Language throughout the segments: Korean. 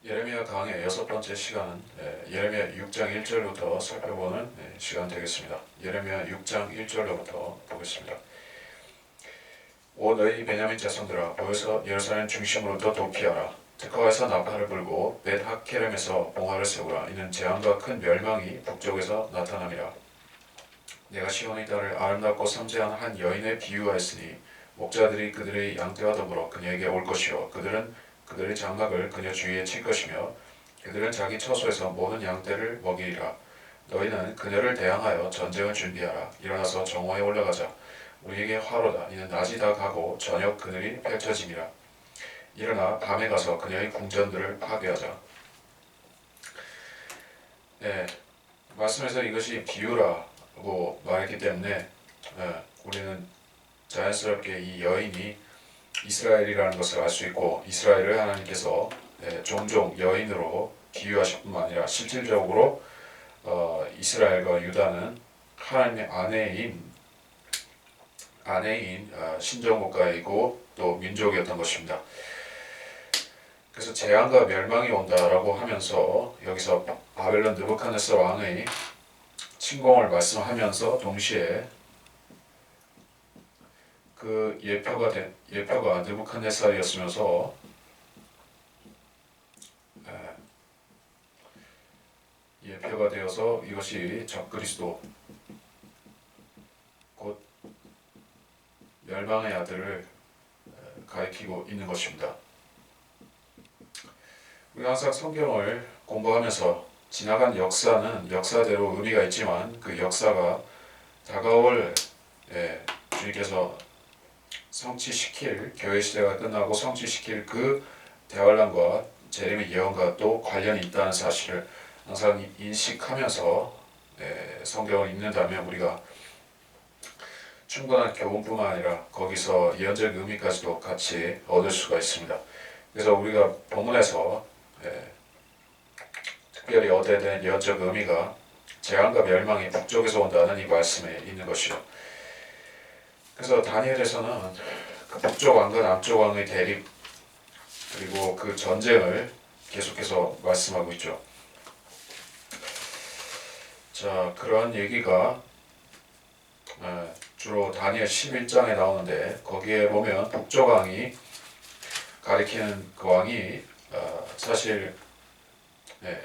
예레미야 강의 6번째 시간은 예레미야 6장 1절부터 살펴보는 시간 되겠습니다. 예레미야 6장 1절로부터 보겠습니다. 오 너희 베냐민 자손들아 모여서 예루살렘 중심으로부터 도피하라. 드커에서 나팔을 불고 벳 하케렘에서 봉화를 세우라. 이는 재앙과 큰 멸망이 북쪽에서 나타남이라. 내가 시온의 딸을 아름답고 섬세한 한 여인에 비유하였으니 목자들이 그들의 양떼와 더불어 그녀에게 올 것이요 그들은 그들의 장막을 그녀 주위에 칠 것이며 그들은 자기 처소에서 모든 양떼를 먹이리라. 너희는 그녀를 대항하여 전쟁을 준비하라. 일어나서 정오에 올라가자. 우리에게 화로다. 이는 낮이 다 가고 저녁 그늘이 펼쳐짐이라. 일어나 밤에 가서 그녀의 궁전들을 파괴하자. 말씀에서 이것이 비유라고 말했기 때문에 우리는 자연스럽게 이 여인이 이스라엘이라는 것을 알 수 있고, 이스라엘을 하나님께서 종종 여인으로 비유하실 뿐만 아니라 실질적으로 이스라엘과 유다는 하나님의 아내인 신정국가이고 또 민족이었던 것입니다. 그래서 재앙과 멸망이 온다라고 하면서 여기서 바벨론 느부갓네살 왕의 침공을 말씀하면서 동시에 그 예표가 느부갓네살이었으면서 예표가 되어서 이것이 적그리스도 곧 멸망의 아들을 가리키고 있는 것입니다. 우리가 항상 성경을 공부하면서 지나간 역사는 역사대로 의미가 있지만 그 역사가 다가올 주님께서 성취시킬 교회 시대가 끝나고 성취시킬 그 대환란과 재림의 예언과 또 관련이 있다는 사실을 항상 인식하면서 성경을 읽는다면 우리가 충분한 교훈뿐만 아니라 거기서 예언적 의미까지도 같이 얻을 수가 있습니다. 그래서 우리가 본문에서 특별히 얻어야 되는 예언적 의미가 재앙과 멸망이 북쪽에서 온다는 이 말씀에 있는 것이요. 그래서 다니엘에서는 그 북쪽 왕과 남쪽 왕의 대립 그리고 그 전쟁을 계속해서 말씀하고 있죠. 자, 그런 얘기가 주로 다니엘 11장에 나오는데 거기에 보면 북쪽 왕이 가리키는 그 왕이 사실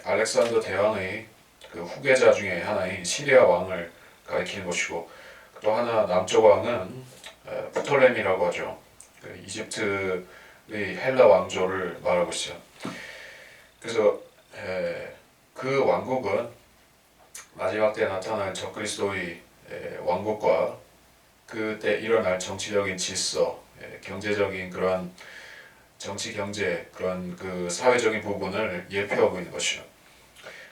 알렉산더 대왕의 그 후계자 중에 하나인 시리아 왕을 가리키는 것이고 또 하나 남쪽 왕은 프톨레미라고 하죠. 그 이집트의 헬라 왕조를 말하고 있어요. 그래서 그 왕국은 마지막 때 나타날 적그리스도의 왕국과 그때 일어날 정치적인 질서, 경제적인 그런 정치 경제 그런 그 사회적인 부분을 예표하고 있는 것이죠.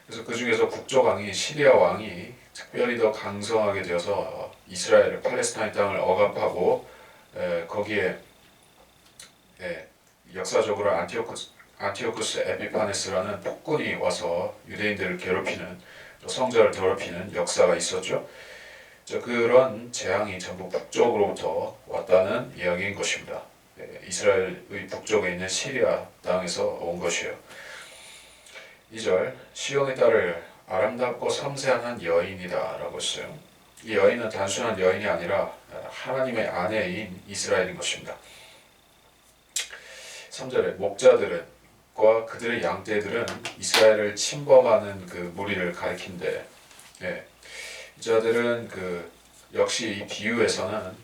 그래서 그 중에서 북쪽 왕이 시리아 왕이 특별히 더 강성하게 되어서 이스라엘 팔레스타인 땅을 억압하고 거기에 역사적으로 안티오쿠스 에피파네스라는 폭군이 와서 유대인들을 괴롭히는 또 성전을 더럽히는 역사가 있었죠. 그런 재앙이 전부 북쪽으로부터 왔다는 이야기인 것입니다. 이스라엘의 북쪽에 있는 시리아 땅에서 온 것이에요. 2절 시온의 딸을 아름답고 섬세한 한 여인이다 라고 했어요. 이 여인은 단순한 여인이 아니라 하나님의 아내인 이스라엘인 것입니다. 3절에 목자들과 그들의 양떼들은 이스라엘을 침범하는 그 무리를 가리킨데 이 자들은 역시 이 비유에서는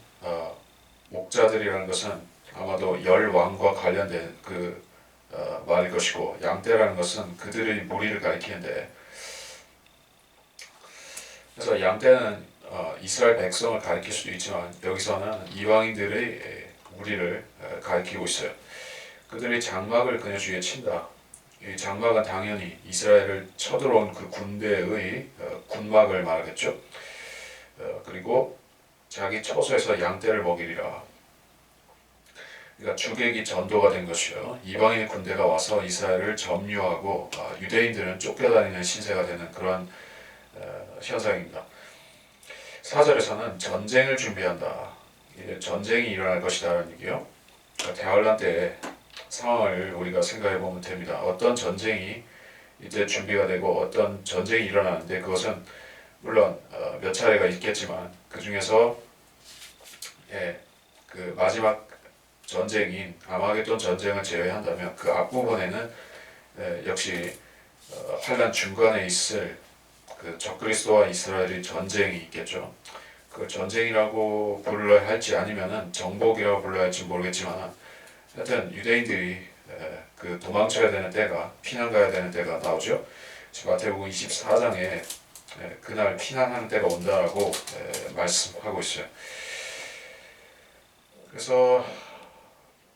목자들이라는 것은 아마도 열왕과 관련된 말일 것이고 양떼라는 것은 그들의 무리를 가리키는데 그래서 양떼는 이스라엘 백성을 가리킬 수도 있지만 여기서는 이방인들의 무리를 가리키고 있어요. 그들의 장막을 그녀 주위에 친다. 이 장막은 당연히 이스라엘을 쳐들어온 그 군대의 군막을 말하겠죠. 그리고 자기 처소에서 양떼를 먹이리라. 그러니까 주객이 전도가 된 것이요. 이방인의 군대가 와서 이스라엘을 점유하고 유대인들은 쫓겨다니는 신세가 되는 그런 현상입니다. 4절에서는 전쟁을 준비한다. 전쟁이 일어날 것이다라는 얘기요. 그러니까 대환란 때 상황을 우리가 생각해 보면 됩니다. 어떤 전쟁이 이제 준비가 되고 어떤 전쟁이 일어나는데 그것은 물론 몇 차례가 있겠지만 그 중에서 그 마지막 전쟁인 아마겟돈 전쟁을 제외한다면 그 앞부분에는 역시 환란 중간에 있을 그 적그리스도와 이스라엘의 전쟁이 있겠죠. 그 전쟁이라고 불러야 할지 아니면은 정복이라고 불러야 할지 모르겠지만 하여튼 유대인들이 그 도망쳐야 되는 때가 피난 가야 되는 때가 나오죠. 마태복음 24장에 그날 피난하는 때가 온다라고 말씀하고 있어요. 그래서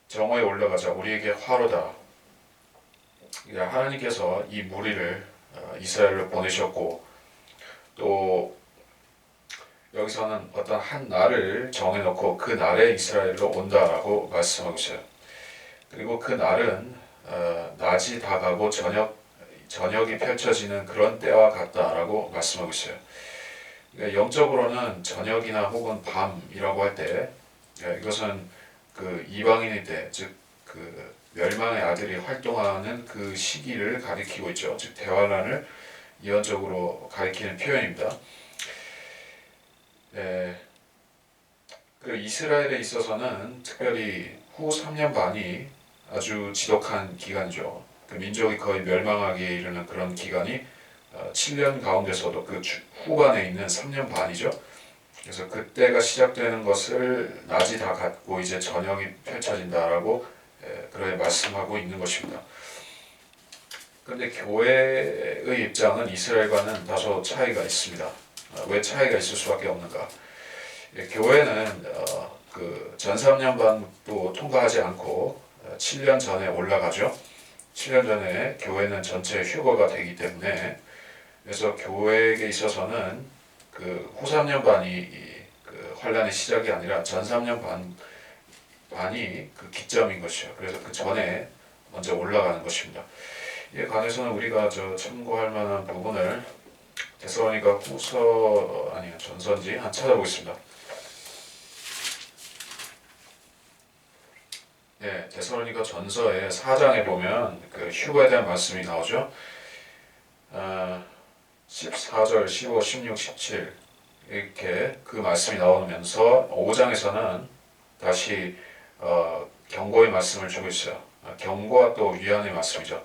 정오에 올라가자 우리에게 화로다. 하나님께서 이 무리를 이스라엘로 보내셨고 또 여기서는 어떤 한 날을 정해놓고 그 날에 이스라엘로 온다라고 말씀하고 있어요. 그리고 그 날은 낮이 다가고 저녁이 펼쳐지는 그런 때와 같다라고 말씀하고 있어요. 그러니까 영적으로는 저녁이나 혹은 밤이라고 할 때 이것은 그 이방인의 때, 즉 그 멸망의 아들이 활동하는 그 시기를 가리키고 있죠. 즉 대환란을 예언적으로 가리키는 표현입니다. 그 이스라엘에 있어서는 특별히 후 3년 반이 아주 지독한 기간이죠. 그 민족이 거의 멸망하기에 이르는 그런 기간이 7년 가운데서도 그 후반에 있는 3년 반이죠. 그래서 그때가 시작되는 것을 낮이 다 갖고 이제 저녁이 펼쳐진다라고 그렇게 말씀하고 있는 것입니다. 그런데 교회의 입장은 이스라엘과는 다소 차이가 있습니다. 왜 차이가 있을 수밖에 없는가? 교회는 그 전 3년 반도 통과하지 않고 7년 전에 올라가죠. 7년 전에 교회는 전체 휴거가 되기 때문에 그래서 교회에게 있어서는 그 후 3년 반이 그 환란의 시작이 아니라 전 3년 반이 그 기점인 것이요. 그래서 그 전에 먼저 올라가는 것입니다. 이에 관해서는 우리가 참고할 만한 부분을 데살로니가 후서 아니요 전서인지 한 찾아보겠습니다. 데살로니가 전서의 4장에 보면 그 휴거에 대한 말씀이 나오죠. 14절, 15, 16, 17 이렇게 그 말씀이 나오면서 5장에서는 다시 경고의 말씀을 주고 있어요. 경고와 또 위안의 말씀이죠.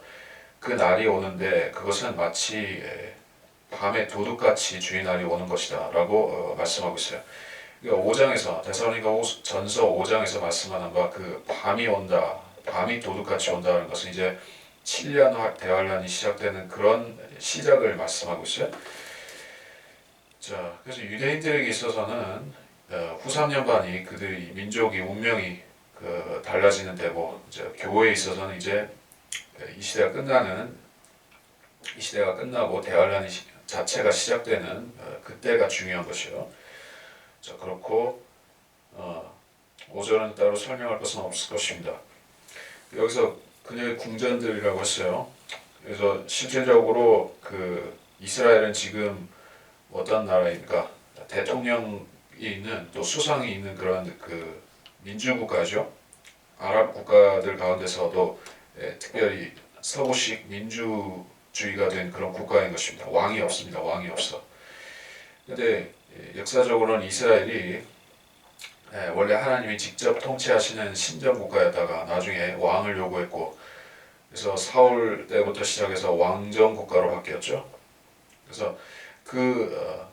그 날이 오는데 그것은 마치 밤에 도둑같이 주의 날이 오는 것이다 라고 말씀하고 있어요. 5장에서 데살로니가 전서 5장에서 말씀하는 바 그 밤이 온다, 밤이 도둑같이 온다는 것은 이제 7년 대환란이 시작되는 그런 시작을 말씀하고 있어요. 자, 그래서 유대인들에게 있어서는 후 3년 반이 그들이 민족이 운명이 달라지는 때고 교회에 있어서는 이제 이 시대가 끝나고 대환란이 자체가 시작되는 그때가 중요한 것이요. 자, 그렇고 5절은 따로 설명할 것은 없을 것입니다. 여기서 그녀의 궁전들이라고 했어요. 그래서 실질적으로 그 이스라엘은 지금 어떤 나라입니까? 대통령이 있는 또 수상이 있는 그런 그 민주국가죠. 아랍 국가들 가운데서도 특별히 서구식 민주주의가 된 그런 국가인 것입니다. 왕이 없습니다. 왕이 없어. 근데 역사적으로는 이스라엘이 원래 하나님이 직접 통치하시는 신정 국가였다가 나중에 왕을 요구했고 그래서 사울 때부터 시작해서 왕정 국가로 바뀌었죠. 그래서 그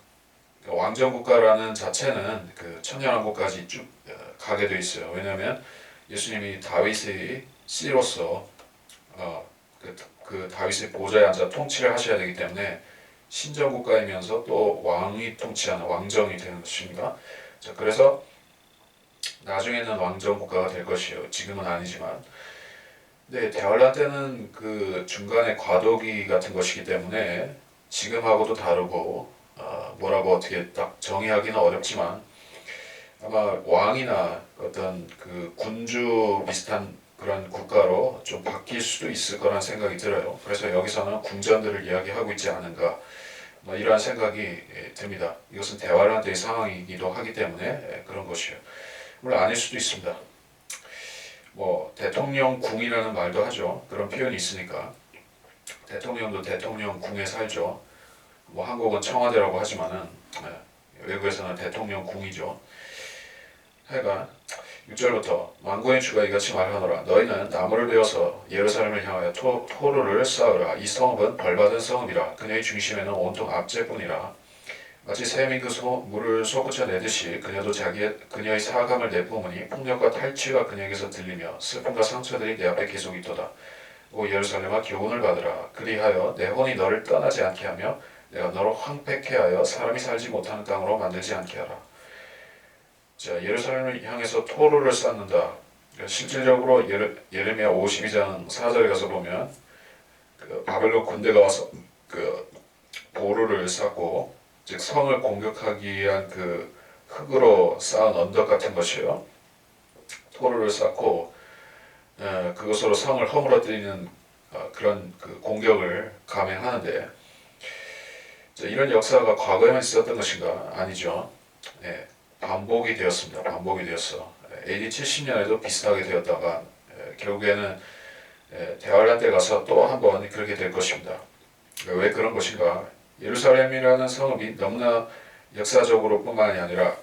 왕정 국가라는 자체는 그 천년왕국까지 쭉 가게 돼 있어요. 왜냐하면 예수님이 다윗의 씨로서 그 다윗의 보좌에 앉아 통치를 하셔야 되기 때문에 신정 국가이면서 또 왕이 통치하는 왕정이 되는 것입니다. 자, 그래서 나중에는 왕정 국가가 될 것이요. 지금은 아니지만. 네, 대환란 때는 그 중간에 과도기 같은 것이기 때문에 지금하고도 다르고 뭐라고 어떻게 딱 정의하기는 어렵지만 아마 왕이나 어떤 그 군주 비슷한 그런 국가로 좀 바뀔 수도 있을 거란 생각이 들어요. 그래서 여기서는 궁전들을 이야기하고 있지 않은가 이러한 생각이 듭니다. 이것은 대환란 때의 상황이기도 하기 때문에 그런 것이에요. 물론 아닐 수도 있습니다. 뭐 대통령 궁이라는 말도 하죠. 그런 표현이 있으니까 대통령도 대통령 궁에 살죠. 뭐 한국은 청와대라고 하지만은 외국에서는 대통령 궁이죠. 하여간 6절부터 만군의 주가 이같이 말하노라. 너희는 나무를 베어서 예루살렘을 향하여 토로를 쌓으라. 이 성읍은 벌받은 성읍이라. 그녀의 중심에는 온통 압제뿐이라. 마치 샘이 물을 솟구쳐 내듯이 그녀도 그녀의 사감을 내뿜으니 폭력과 탈취가 그녀에게서 들리며 슬픔과 상처들이 내 앞에 계속 있도다. 오 예루살렘아 교훈을 받으라. 그리하여 내 혼이 너를 떠나지 않게 하며 내가 너를 황폐케 하여 사람이 살지 못하는 땅으로 만들지 않게 하라. 자, 예루살렘을 향해서 토로를 쌓는다. 실질적으로 예레미야 52장 4절에 가서 보면 그 바벨론 군대가 와서 그 보루를 쌓고 즉 성을 공격하기 위한 그 흙으로 쌓은 언덕 같은 것이요. 토로를 쌓고 그것으로 성을 허물어뜨리는 그런 그 공격을 감행하는데 자, 이런 역사가 과거에만 있었던 것인가? 아니죠. 반복이 되었습니다. 반복이 되었어. AD 70년에도 비슷하게 되었다가 결국에는 대환란 때 가서 또 한 번 그렇게 될 것입니다. 왜 그런 것인가? 예루살렘이라는 성읍이 너무나 역사적으로 뿐만이 아니라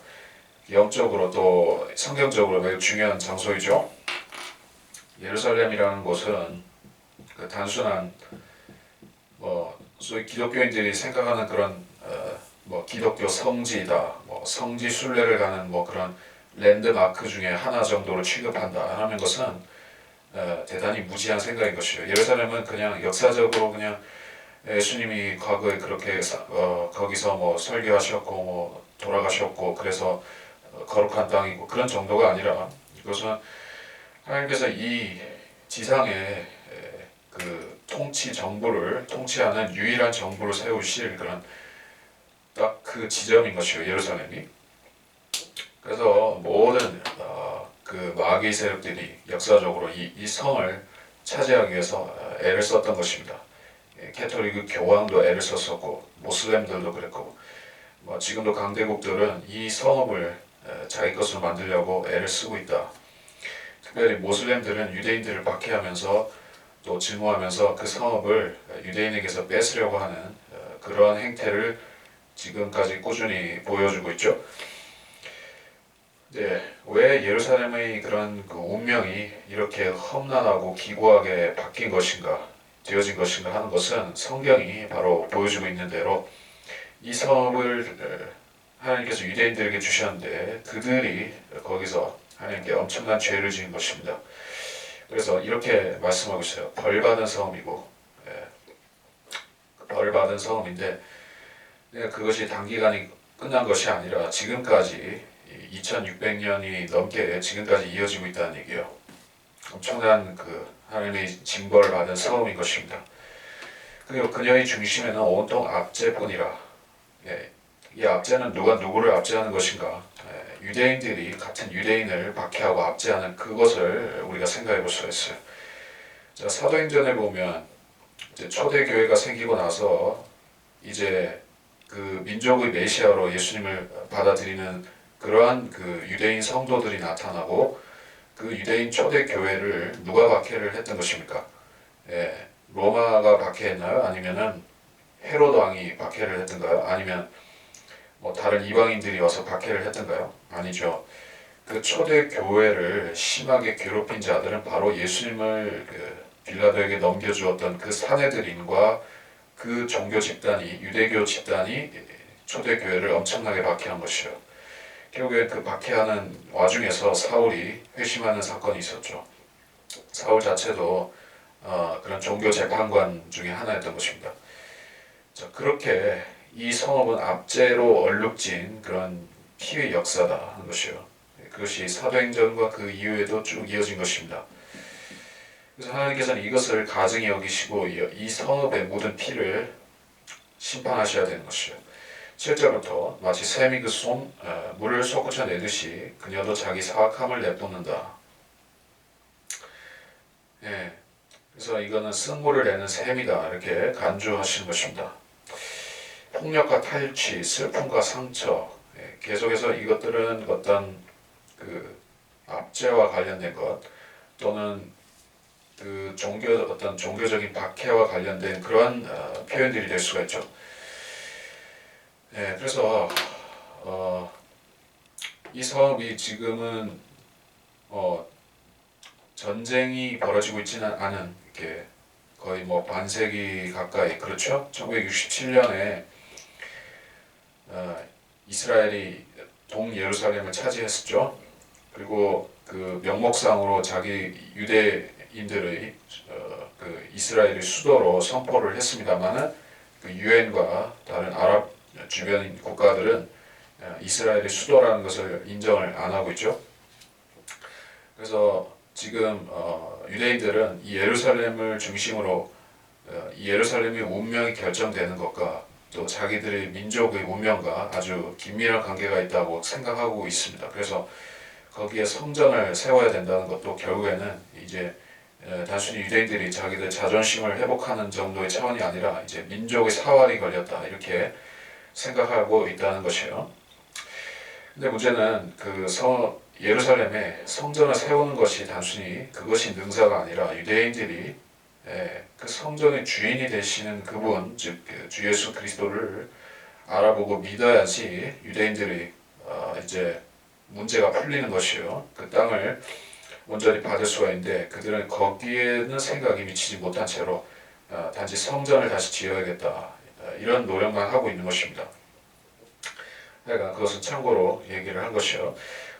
영적으로 또 성경적으로 매우 중요한 장소이죠. 예루살렘이라는 곳은 그 단순한 소위 기독교인들이 생각하는 그런 기독교 성지이다, 성지 순례를 가는 그런 랜드마크 중에 하나 정도로 취급한다 하는 것은 대단히 무지한 생각인 것이에요. 예루살렘은 그냥 역사적으로 그냥 예수님이 과거에 그렇게 거기서 설교하셨고 돌아가셨고 그래서 거룩한 땅이고 그런 정도가 아니라 이것은 하나님께서 이 지상에 그 통치 정부를 통치하는 유일한 정부를 세우실 그런 딱 그 지점인 것이요 예루살렘이. 그래서 모든 그 마귀 세력들이 역사적으로 이 성을 차지하기 위해서 애를 썼던 것입니다. 캐톨릭 교황도 애를 썼었고 모슬렘들도 그랬고 지금도 강대국들은 이 성읍을 자기 것으로 만들려고 애를 쓰고 있다. 특별히 모슬렘들은 유대인들을 박해하면서 또 증오하면서 그 성읍을 유대인에게서 뺏으려고 하는 그러한 행태를 지금까지 꾸준히 보여주고 있죠. 네, 왜 예루살렘의 그런 그 운명이 이렇게 험난하고 기구하게 바뀐 것인가, 되어진 것인가 하는 것은 성경이 바로 보여주고 있는 대로 이 성읍을 하나님께서 유대인들에게 주셨는데 그들이 거기서 하나님께 엄청난 죄를 지은 것입니다. 그래서 이렇게 말씀하고 있어요. 벌받은 성읍이고 벌받은 성읍인데 그것이 단기간이 끝난 것이 아니라 지금까지 2600년이 넘게 지금까지 이어지고 있다는 얘기예요. 엄청난 그 하나님의 징벌을 받은 성읍인 것입니다. 그리고 그녀의 중심에는 온통 압제뿐이라. 이 압제는 누가 누구를 압제하는 것인가? 유대인들이 같은 유대인을 박해하고 압제하는 그것을 우리가 생각해 볼 수가 있어요. 자, 사도행전에 보면 이제 초대교회가 생기고 나서 이제 그 민족의 메시아로 예수님을 받아들이는 그러한 그 유대인 성도들이 나타나고 그 유대인 초대교회를 누가 박해를 했던 것입니까? 로마가 박해했나요? 아니면은 헤로드 왕이 박해를 했던가요? 아니면 다른 이방인들이 와서 박해를 했던가요? 아니죠. 그 초대 교회를 심하게 괴롭힌 자들은 바로 예수님을 빌라도에게 넘겨주었던 그 사내들인과 그 종교 집단이 유대교 집단이 초대 교회를 엄청나게 박해한 것이요. 결국에 그 박해하는 와중에서 사울이 회심하는 사건이 있었죠. 사울 자체도 그런 종교 재판관 중에 하나였던 것입니다. 자, 그렇게 이 성읍은 압제로 얼룩진 그런 피의 역사다 하는 것이요. 그것이 사도행전과 그 이후에도 쭉 이어진 것입니다. 그래서 하나님께서는 이것을 가증히 여기시고 이 성읍에 묻은 피를 심판하셔야 되는 것이요. 7절부터 마치 샘이 물을 솟구쳐 내듯이 그녀도 자기 사악함을 내뿜는다. 그래서 이거는 쓴물을 내는 샘이다 이렇게 간주하시는 것입니다. 폭력과 탈취, 슬픔과 상처, 계속해서 이것들은 어떤 그 압제와 관련된 것, 또는 그 어떤 종교적인 박해와 관련된 그러한 표현들이 될 수가 있죠. 네, 그래서 이 사업이 지금은 전쟁이 벌어지고 있지는 않은 이렇게 거의 뭐 반세기 가까이 그렇죠. 1967년에 이스라엘이 동예루살렘을 차지했었죠. 그리고 그 명목상으로 자기 유대인들의 그 이스라엘의 수도로 선포를 했습니다만은 그 유엔과 다른 아랍 주변 국가들은 이스라엘의 수도라는 것을 인정을 안 하고 있죠. 그래서 지금 유대인들은 이 예루살렘을 중심으로 이 예루살렘의 운명이 결정되는 것과 또 자기들의 민족의 운명과 아주 긴밀한 관계가 있다고 생각하고 있습니다. 그래서 거기에 성전을 세워야 된다는 것도 결국에는 이제 단순히 유대인들이 자기들 자존심을 회복하는 정도의 차원이 아니라 이제 민족의 사활이 걸렸다 이렇게 생각하고 있다는 것이에요. 근데 문제는 그 예루살렘에 성전을 세우는 것이 단순히 그것이 능사가 아니라 유대인들이 그 성전의 주인이 되시는 그분, 즉 주 예수 그리스도를 알아보고 믿어야지 유대인들이 이제 문제가 풀리는 것이요. 그 땅을 온전히 받을 수가 있는데 그들은 거기에는 생각이 미치지 못한 채로 단지 성전을 다시 지어야겠다 이런 노력만 하고 있는 것입니다. 그러니까 그것은 참고로 얘기를 한 것이요.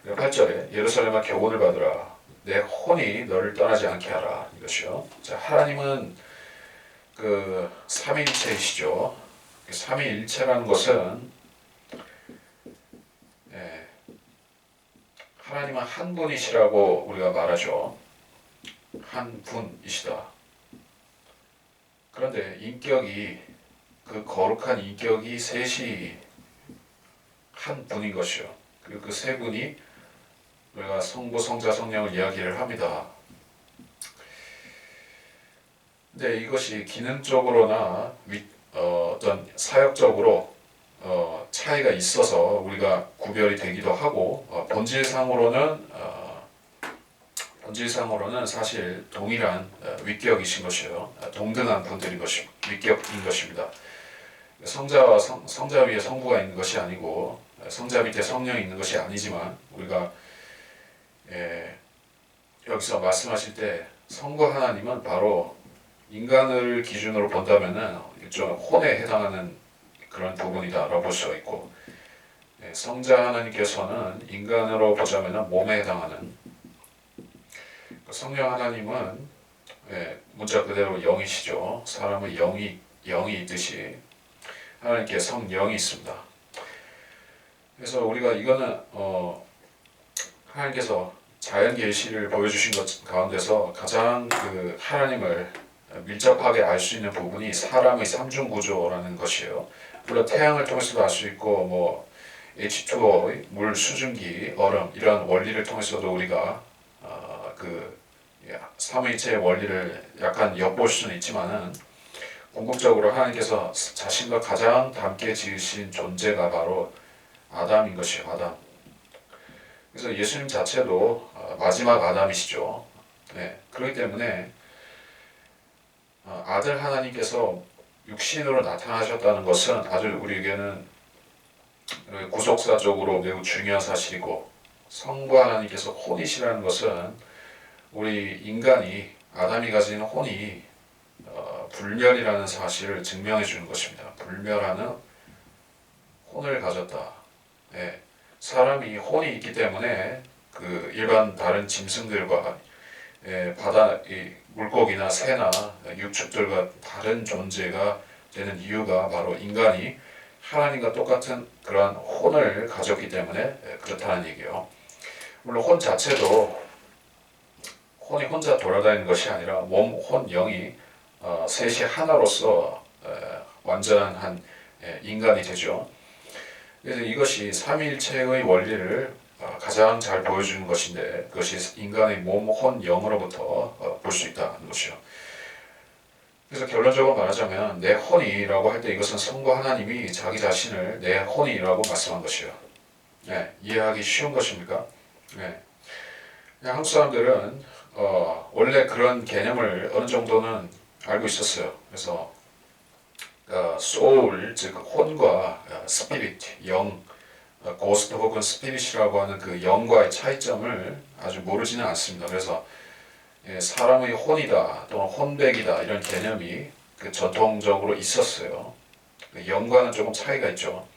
8절에 예루살렘아 교훈을 받으라 내 혼이 너를 떠나지 않게 하라 이것이요. 자, 하나님은 그 삼위일체이시죠. 삼위일체라는 것은 하나님은 한 분이시라고 우리가 말하죠. 한 분이시다. 그런데 인격이 그 거룩한 인격이 셋이 한 분인 것이요. 그리고 그 세 분이 우리가 성부, 성자, 성령을 이야기를 합니다. 근데 이것이 기능적으로나 어떤 사역적으로 차이가 있어서 우리가 구별이 되기도 하고 본질상으로는 사실 동일한 위격이신 것이요. 동등한 분들인 위격인 것입니다. 성자 위에 성부가 있는 것이 아니고 성자 밑에 성령이 있는 것이 아니지만 우리가 여기서 말씀하실 때 성부 하나님은 바로 인간을 기준으로 본다면은 일종 혼에 해당하는 그런 부분이다라고 볼 수가 있고 성자 하나님께서는 인간으로 보자면은 몸에 해당하는 성령 하나님은 문자 그대로 영이시죠. 사람의 영이 있듯이 하나님께 성령이 있습니다. 그래서 우리가 이거는 하나님께서 자연 계시를 보여주신 것 가운데서 가장 그 하나님을 밀접하게 알 수 있는 부분이 사람의 삼중 구조라는 것이에요. 물론 태양을 통해서도 알 수 있고 뭐 H2O 물 수증기 얼음 이런 원리를 통해서도 우리가 그 삼위일체의 원리를 약간 엿볼 수는 있지만은 궁극적으로 하나님께서 자신과 가장 닮게 지으신 존재가 바로 아담인 것이에요. 아담. 그래서 예수님 자체도 마지막 아담이시죠. 그렇기 때문에 아들 하나님께서 육신으로 나타나셨다는 것은 아주 우리에게는 구속사적으로 매우 중요한 사실이고 성부 하나님께서 혼이시라는 것은 우리 인간이 아담이 가진 혼이 불멸이라는 사실을 증명해 주는 것입니다. 불멸하는 혼을 가졌다. 사람이 혼이 있기 때문에 그 일반 다른 짐승들과 바다 물고기나 새나 육축들과 다른 존재가 되는 이유가 바로 인간이 하나님과 똑같은 그러한 혼을 가졌기 때문에 그렇다는 얘기예요. 물론 혼 자체도 혼이 혼자 돌아다니는 것이 아니라 몸, 혼, 영이 셋이 하나로서 완전한 한 인간이 되죠. 그래서 이것이 삼위일체의 원리를 가장 잘 보여주는 것인데 그것이 인간의 몸, 혼, 영으로부터 볼 수 있다는 것이요. 그래서 결론적으로 말하자면 내 혼이라고 할 때 이것은 성부 하나님이 자기 자신을 내 혼이라고 말씀한 것이요. 이해하기 쉬운 것입니까? 한국 사람들은 원래 그런 개념을 어느 정도는 알고 있었어요. 그래서 소울, 즉 혼과 스피릿, 영, 고스트 혹은 스피릿이라고 하는 그 영과의 차이점을 아주 모르지는 않습니다. 그래서 사람의 혼이다 또는 혼백이다 이런 개념이 그 전통적으로 있었어요. 그 영과는 조금 차이가 있죠.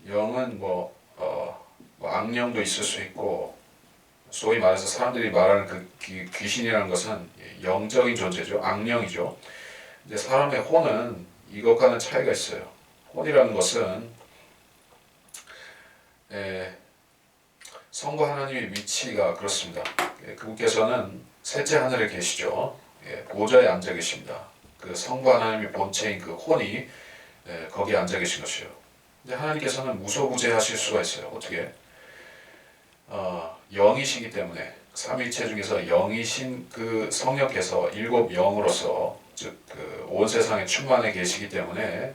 영은 뭐 악령도 있을 수 있고, 소위 말해서 사람들이 말하는 그 귀신이라는 것은 영적인 존재죠. 악령이죠. 근데 사람의 혼은 이것과는 차이가 있어요. 혼이라는 것은 성부 하나님의 위치가 그렇습니다. 그분께서는 셋째 하늘에 계시죠. 보좌에 앉아 계십니다. 그 성부 하나님의 본체인 그 혼이 거기에 앉아 계신 것이요. 근데 하나님께서는 무소부재하실 수가 있어요. 어떻게? 영이시기 때문에 삼위일체 중에서 영이신 그 성령께서 일곱 영으로서 즉 그 온 세상에 충만해 계시기 때문에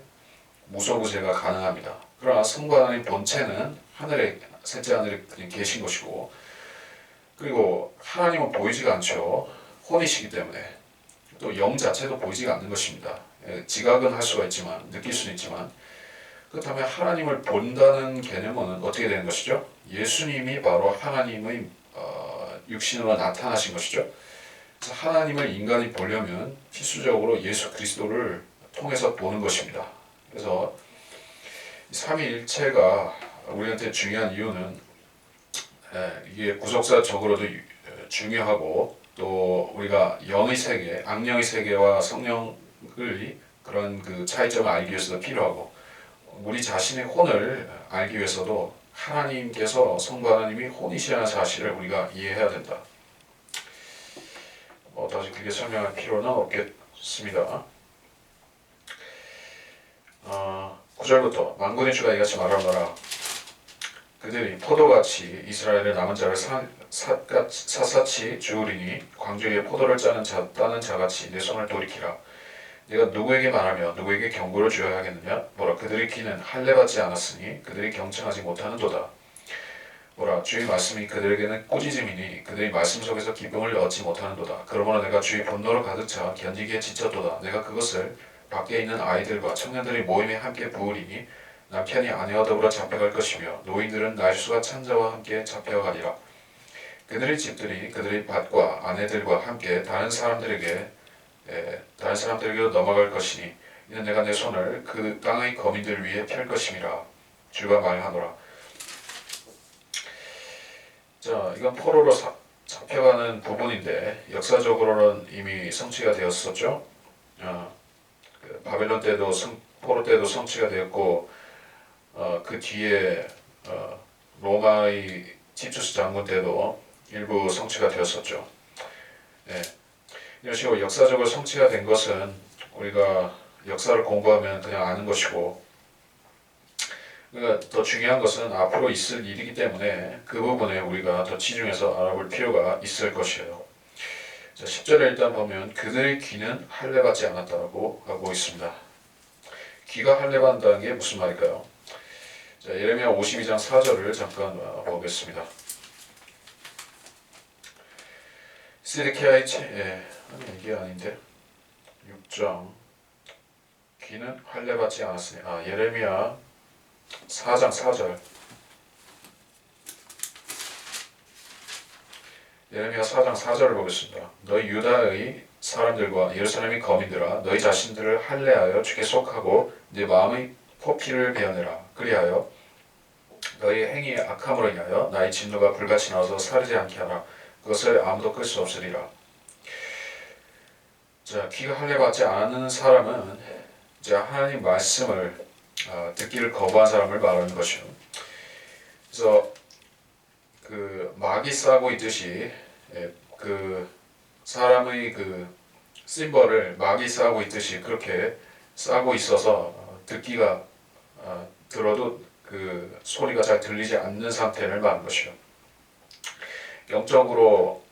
무소부재가 가능합니다. 그러나 성부 하나님 본체는 하늘에 셋째 하늘에 계신 것이고, 그리고 하나님은 보이지가 않죠. 혼이시기 때문에 또 영 자체도 보이지가 않는 것입니다. 지각은 할 수가 있지만, 느낄 수는 있지만, 그렇다면 하나님을 본다는 개념은 어떻게 되는 것이죠? 예수님이 바로 하나님의 육신으로 나타나신 것이죠. 그래서 하나님을 인간이 보려면 필수적으로 예수 그리스도를 통해서 보는 것입니다. 그래서 삼위일체가 우리한테 중요한 이유는 이게 구속사적으로도 중요하고, 또 우리가 영의 세계, 악령의 세계와 성령의 그런 그 차이점을 알기 위해서도 필요하고, 우리 자신의 혼을 알기 위해서도 하나님께서 성부 하나님이 혼이시라는 사실을 우리가 이해해야 된다. 다시 그렇게 설명할 필요는 없겠습니다. 9절부터 만군의 주가 이같이 말하노라. 그들이 포도같이 이스라엘의 남은 자를 샅샅이 주우리니 광주 위에 포도를 따는 자같이 내 손을 돌이키라. 내가 누구에게 말하며 누구에게 경고를 주어야 하겠느냐? 뭐라, 그들의 귀는 할례받지 않았으니 그들이 경청하지 못하는도다. 뭐라, 주의 말씀이 그들에게는 꾸짖음이니 그들이 말씀 속에서 기쁨을 얻지 못하는도다. 그러므로 내가 주의 분노로 가득 차 견디기에 지쳤도다. 내가 그것을 밖에 있는 아이들과 청년들이 모임에 함께 부으리니 남편이 아내와 더불어 잡혀갈 것이며 노인들은 날수가 찬 자와 함께 잡혀가리라. 그들의 집들이 그들의 밭과 아내들과 함께 다른 사람들에게로 넘어갈 것이니 이는 내가 내 손을 그 땅의 거민들 위에 펼 것임이라. 주가 말하노라. 자, 이건 포로로 잡혀가는 부분인데 역사적으로는 이미 성취가 되었었죠. 그 바벨론 때도 포로 때도 성취가 되었고, 그 뒤에 로마의 티투스 장군 때도 일부 성취가 되었었죠. 이런 식으로 역사적으로 성취가 된 것은 우리가 역사를 공부하면 그냥 아는 것이고, 그러니까 더 중요한 것은 앞으로 있을 일이기 때문에 그 부분에 우리가 더 치중해서 알아볼 필요가 있을 것이에요. 자, 10절에 일단 보면 그들의 귀는 할례받지 않았다고 하고 있습니다. 귀가 할례받는다는 게 무슨 말일까요? 자, 예레미야 52장 4절을 잠깐 보겠습니다. 시드키야의 이게 아닌데 6장 귀는 할례받지 않았으니, 예레미야 4장 4절. 예레미야 4장 4절을 보겠습니다. 너희 유다의 사람들과 예루살렘의 거민들아, 너희 자신들을 할례하여 주께 속하고 네 마음의 포피를 베어내라. 그리하여 너희 행위의 악함으로 인하여 나의 진노가 불같이 나와서 사르지 않게 하라. 그것을 아무도 끌 수 없으리라. 자, 귀가 할례받지 않는 사람은 이제 하나님 말씀을 듣기를 거부한 사람을 말하는 것이요. 그래서 그 막이 싸고 있듯이 그 사람의 그 심벌을 막이 싸고 있듯이 그렇게 싸고 있어서 듣기가 들어도 그 소리가 잘 들리지 않는 상태를 말하는 것이요. 영적으로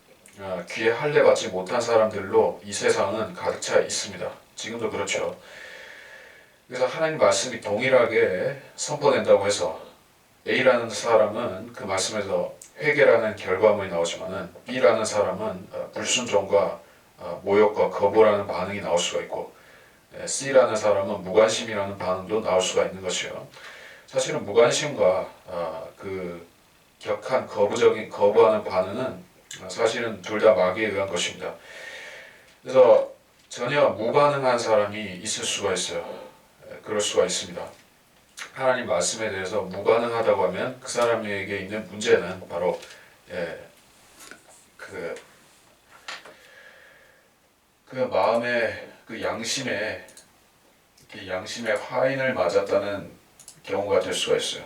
귀에 할례받지 못한 사람들로 이 세상은 가득 차 있습니다. 지금도 그렇죠. 그래서 하나님 말씀이 동일하게 선포된다고 해서 A라는 사람은 그 말씀에서 회개라는 결과물이 나오지만은 B라는 사람은 불순종과 모욕과 거부라는 반응이 나올 수가 있고 C라는 사람은 무관심이라는 반응도 나올 수가 있는 것이요. 사실은 무관심과 그 격한 거부하는 반응은 사실은 둘 다 마귀에 의한 것입니다. 그래서 전혀 무반응한 사람이 있을 수가 있어요. 그럴 수가 있습니다. 하나님 말씀에 대해서 무반응하다고 하면 그 사람에게 있는 문제는 바로 그 마음의 그 양심에 화인을 맞았다는 경우가 될 수가 있어요.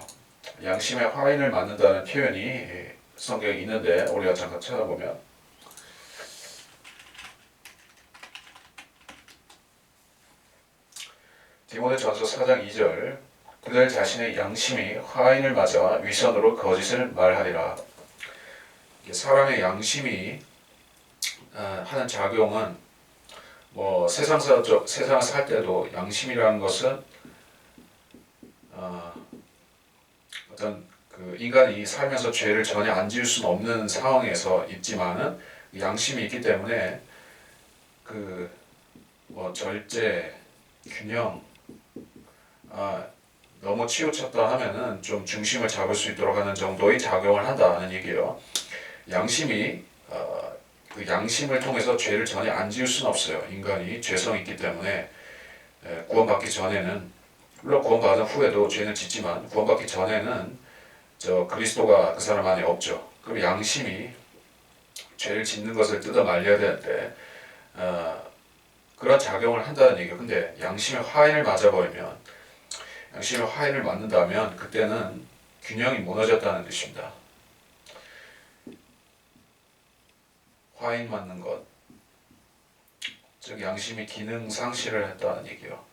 양심에 화인을 맞는다는 표현이 성경에 있는데 우리가 잠깐 찾아보면 디모데전서 4장 2절 그들 자신의 양심이 화인을 맞아 위선으로 거짓을 말하리라. 사람의 양심이 하는 작용은 뭐 세상을 살 때도 양심이라는 것은 어떤 그 인간이 살면서 죄를 전혀 안 지을 수는 없는 상황에서 있지만은 양심이 있기 때문에 그 뭐 절제, 균형, 너무 치우쳤다 하면은 좀 중심을 잡을 수 있도록 하는 정도의 작용을 한다는 얘기예요. 양심이 그 양심을 통해서 죄를 전혀 안 지을 수는 없어요. 인간이 죄성이 있기 때문에 구원받기 전에는 물론 구원받은 후에도 죄는 짓지만 구원받기 전에는 그리스도가 그 사람 안에 없죠. 그럼 양심이 죄를 짓는 것을 뜯어 말려야 되는데 그런 작용을 한다는 얘기예요. 근데 양심의 화인을 맞아버리면 양심의 화인을 맞는다면 그때는 균형이 무너졌다는 뜻입니다. 화인 맞는 것, 즉 양심이 기능 상실을 했다는 얘기예요.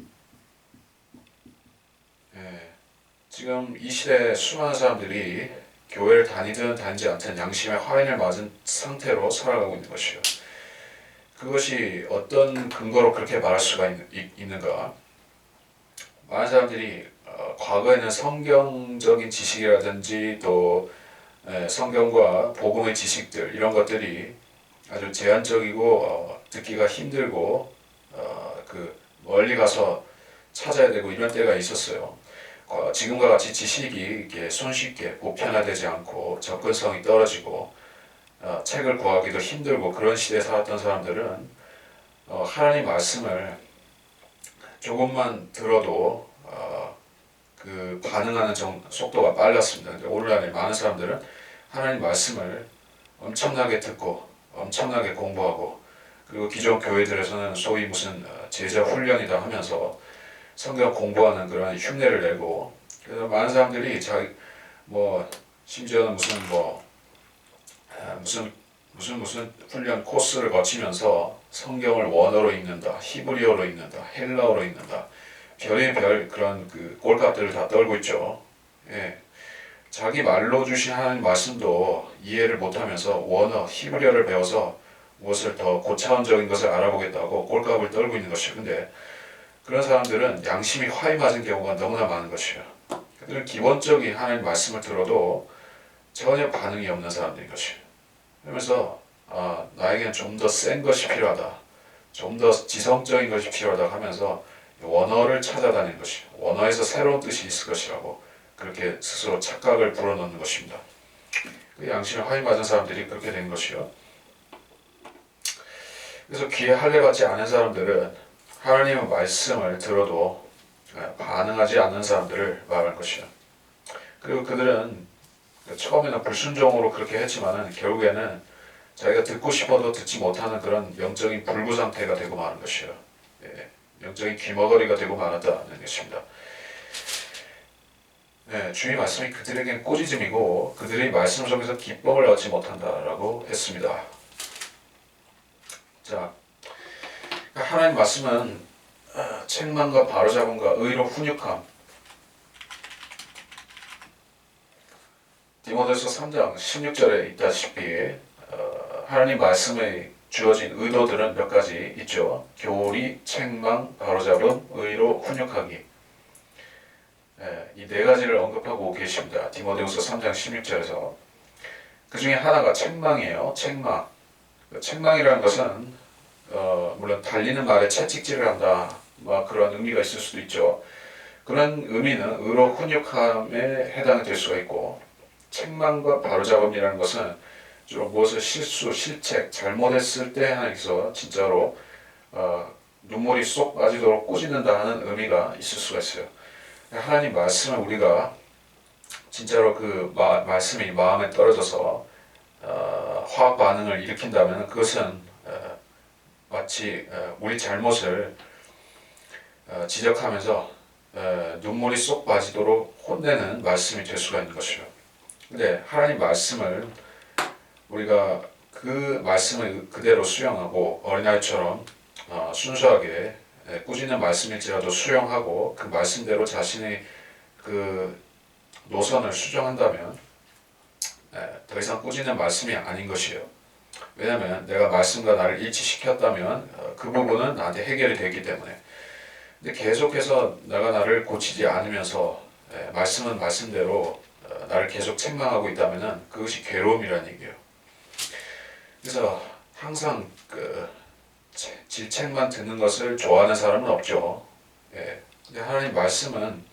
지금 이 시대에 수많은 사람들이 교회를 다니든 다니지 않든 양심의 화인을 맞은 상태로 살아가고 있는 것이요. 그것이 어떤 근거로 그렇게 말할 수가 있는가? 많은 사람들이 과거에는 성경적인 지식이라든지 또 성경과 복음의 지식들 이런 것들이 아주 제한적이고 듣기가 힘들고 그 멀리 가서 찾아야 되고 이런 때가 있었어요. 지금과 같이 지식이 이렇게 손쉽게 보편화되지 않고 접근성이 떨어지고 책을 구하기도 힘들고 그런 시대에 살았던 사람들은 하나님 말씀을 조금만 들어도 그 반응하는 속도가 빨랐습니다. 근데 오늘날 많은 사람들은 하나님 말씀을 엄청나게 듣고 엄청나게 공부하고 그리고 기존 교회들에서는 소위 무슨 제자 훈련이다 하면서 성경 공부하는 그런 흉내를 내고 그래서 많은 사람들이 심지어는 무슨 훈련 코스를 거치면서 성경을 원어로 읽는다, 히브리어로 읽는다, 헬라어로 읽는다, 별의별 그런 그 꼴값들을 다 떨고 있죠. 자기 말로 주신 하나님 말씀도 이해를 못하면서 원어, 히브리어를 배워서 무엇을 더 고차원적인 것을 알아보겠다고 꼴값을 떨고 있는 것이에요. 근데 그런 사람들은 양심이 화이 맞은 경우가 너무나 많은 것이에요. 그들은 기본적인 하나님 말씀을 들어도 전혀 반응이 없는 사람들인 것이에요. 그러면서 나에게는 좀 더 센 것이 필요하다. 좀 더 지성적인 것이 필요하다 하면서 원어를 찾아다니는 것이에요. 원어에서 새로운 뜻이 있을 것이라고 그렇게 스스로 착각을 불어넣는 것입니다. 그 양심에 화이 맞은 사람들이 그렇게 된 것이요. 그래서 귀에 할례 받지 않은 사람들은 하나님의 말씀을 들어도 반응하지 않는 사람들을 말하는 것이요. 그리고 그들은 처음에는 불순종으로 그렇게 했지만은 결국에는 자기가 듣고 싶어도 듣지 못하는 그런 영적인 불구 상태가 되고 마는 것이요. 영적인 귀머거리가 되고 말았다는 것입니다. 주의 말씀이 그들에게는 꼬리짐이고 그들의 말씀 속에서 기쁨을 얻지 못한다라고 했습니다. 자, 하나님 말씀은 책망과 바로잡음과 의로 훈육함. 디모데서 3장 16절에 있다시피 하나님 말씀에 주어진 의도들은 몇 가지 있죠. 교리, 책망, 바로잡음, 의로 훈육하기. 이 네 가지를 언급하고 계십니다. 디모데후서 3장 16절에서 그 중에 하나가 책망이에요. 책망. 책망이라는 것은 물론 달리는 말에 채찍질을 한다, 뭐 그런 의미가 있을 수도 있죠. 그런 의미는 의로 훈육함에 해당이 될 수가 있고, 책망과 바로잡음이라는 것은 주로 무엇을 실수, 실책, 잘못했을 때 하나님께서 진짜로 눈물이 쏙 빠지도록 꾸짖는다 하는 의미가 있을 수가 있어요. 하나님 말씀을 우리가 진짜로 그 말씀이 마음에 떨어져서 화학 반응을 일으킨다면 그것은 마치 우리 잘못을 지적하면서 눈물이 쏙 빠지도록 혼내는 말씀이 될 수가 있는 것이요. 근데 하나님 말씀을 우리가 그 말씀을 그대로 수용하고 어린아이처럼 순수하게 꾸짖는 말씀일지라도 수용하고 그 말씀대로 자신의 그 노선을 수정한다면 더 이상 꾸짖는 말씀이 아닌 것이에요. 왜냐하면 내가 말씀과 나를 일치시켰다면 그 부분은 나한테 해결이 되기 때문에. 근데 계속해서 내가 나를 고치지 않으면서 말씀은 말씀대로 나를 계속 책망하고 있다면 그것이 괴로움이라는 얘기예요. 그래서 항상 그 질책만 듣는 것을 좋아하는 사람은 없죠. 근데 하나님 말씀은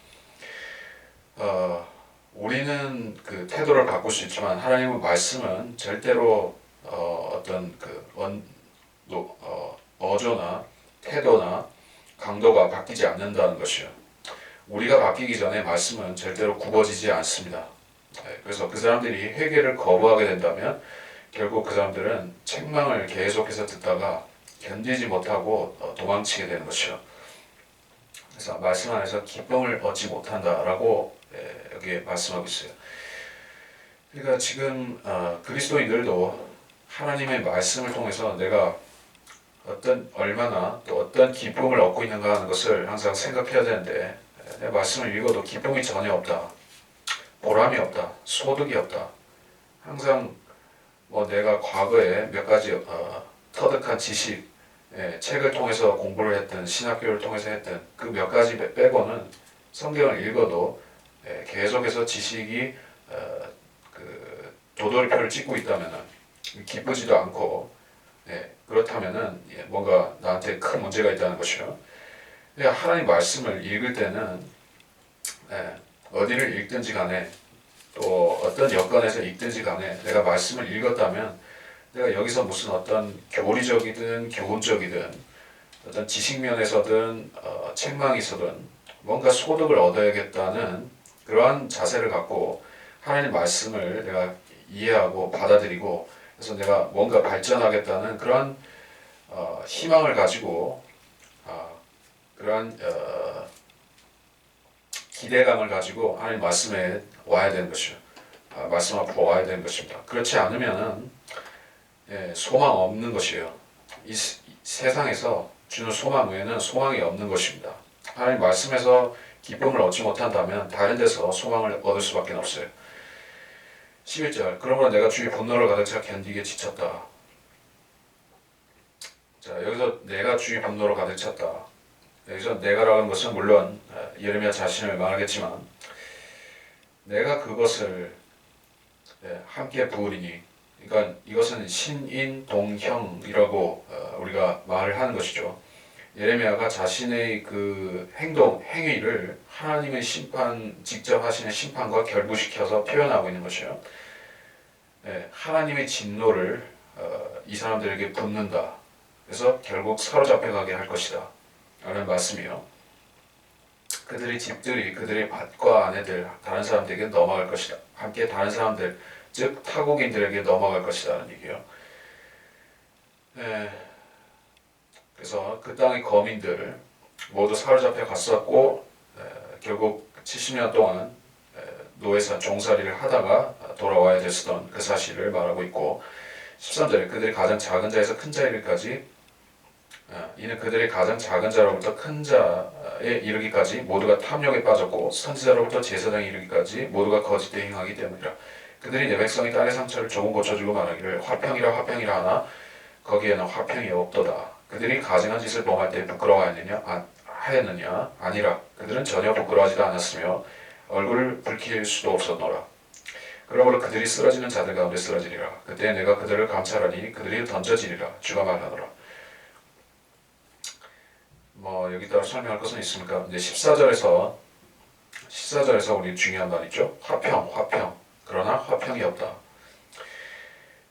우리는 그 태도를 바꿀 수 있지만 하나님의 말씀은 절대로 어떤 그 어조나 태도나 강도가 바뀌지 않는다는 것이요. 우리가 바뀌기 전에 말씀은 절대로 굽어지지 않습니다. 그래서 그 사람들이 회개를 거부하게 된다면 결국 그 사람들은 책망을 계속해서 듣다가 견디지 못하고 도망치게 되는 것이요. 그래서 말씀 안에서 기쁨을 얻지 못한다라고 여기에 말씀하고 있어요. 그러니까 지금 그리스도인들도 하나님의 말씀을 통해서 내가 얼마나 또 어떤 기쁨을 얻고 있는가 하는 것을 항상 생각해야 되는데, 내 말씀을 읽어도 기쁨이 전혀 없다, 보람이 없다, 소득이 없다. 항상 뭐 내가 과거에 몇 가지 터득한 지식, 책을 통해서 공부를 했든 신학교를 통해서 했든 그 몇 가지 빼고는 성경을 읽어도 계속해서 지식이 그 도돌이표를 찍고 있다면 기쁘지도 않고, 그렇다면은 뭔가 나한테 큰 문제가 있다는 것이요. 하나님 말씀을 읽을 때는 어디를 읽든지 간에 또 어떤 여건에서 읽든지 간에 내가 말씀을 읽었다면 내가 여기서 무슨 어떤 교리적이든 교훈적이든 어떤 지식면에서든 책망이 있어든 뭔가 소득을 얻어야겠다는 그러한 자세를 갖고 하나님 말씀을 내가 이해하고 받아들이고, 그래서 내가 뭔가 발전하겠다는 그러한 희망을 가지고 그러한 기대감을 가지고 하나님 말씀에 와야 되는 것이요. 말씀 앞으로 와야 되는 것입니다. 그렇지 않으면은 소망 없는 것이에요. 이 세상에서 주는 소망 외에는 소망이 없는 것입니다. 하나님 말씀에서 기쁨을 얻지 못한다면 다른 데서 소망을 얻을 수밖에 없어요. 11절, 그러므로 내가 주의 분노를 가득 차 견디게 지쳤다. 자, 여기서 내가 주의 분노로 가득 찼다. 여기서 내가라는 것은 물론 예레미야 자신을 말하겠지만 내가 그것을 함께 부으리니, 그러니까 이것은 신인동형이라고 우리가 말을 하는 것이죠. 예레미야가 자신의 그 행위를 하나님의 직접 하시는 심판과 결부시켜서 표현하고 있는 것이에요. 하나님의 진노를 이 사람들에게 붓는다. 그래서 결국 사로잡혀가게 할 것이다 라는 말씀이요. 그들의 집들이 그들의 밭과 아내들 다른 사람들에게 넘어갈 것이다. 함께 다른 사람들, 즉 타국인들에게 넘어갈 것이다 라는 얘기예요. 그래서 그 땅의 거민들 모두 사로잡혀 갔었고 결국 70년 동안 노예사 종살이를 하다가 돌아와야 됐었던 그 사실을 말하고 있고, 13절에 그들이 가장 작은 자에서 큰 자에 이르기까지 이는 그들이 가장 작은 자로부터 큰 자에 이르기까지 모두가 탐욕에 빠졌고 선지자로부터 제사장에 이르기까지 모두가 거짓되 행하기 때문이라. 그들이 내 백성이 땅의 상처를 조금 고쳐주고 말하기를 화평이라 화평이라 하나 거기에는 화평이 없도다. 그들이 가증한 짓을 범할 때 부끄러워하였느냐? 아니라 그들은 전혀 부끄러워하지도 않았으며 얼굴을 붉힐 수도 없었노라. 그러므로 그들이 쓰러지는 자들 가운데 쓰러지리라. 그때 내가 그들을 감찰하니 그들이 던져지리라. 주가 말하노라. 뭐 여기 따라 설명할 것은 있습니까? 이제 14절에서 우리 중요한 말 있죠. 화평. 그러나 화평이 없다.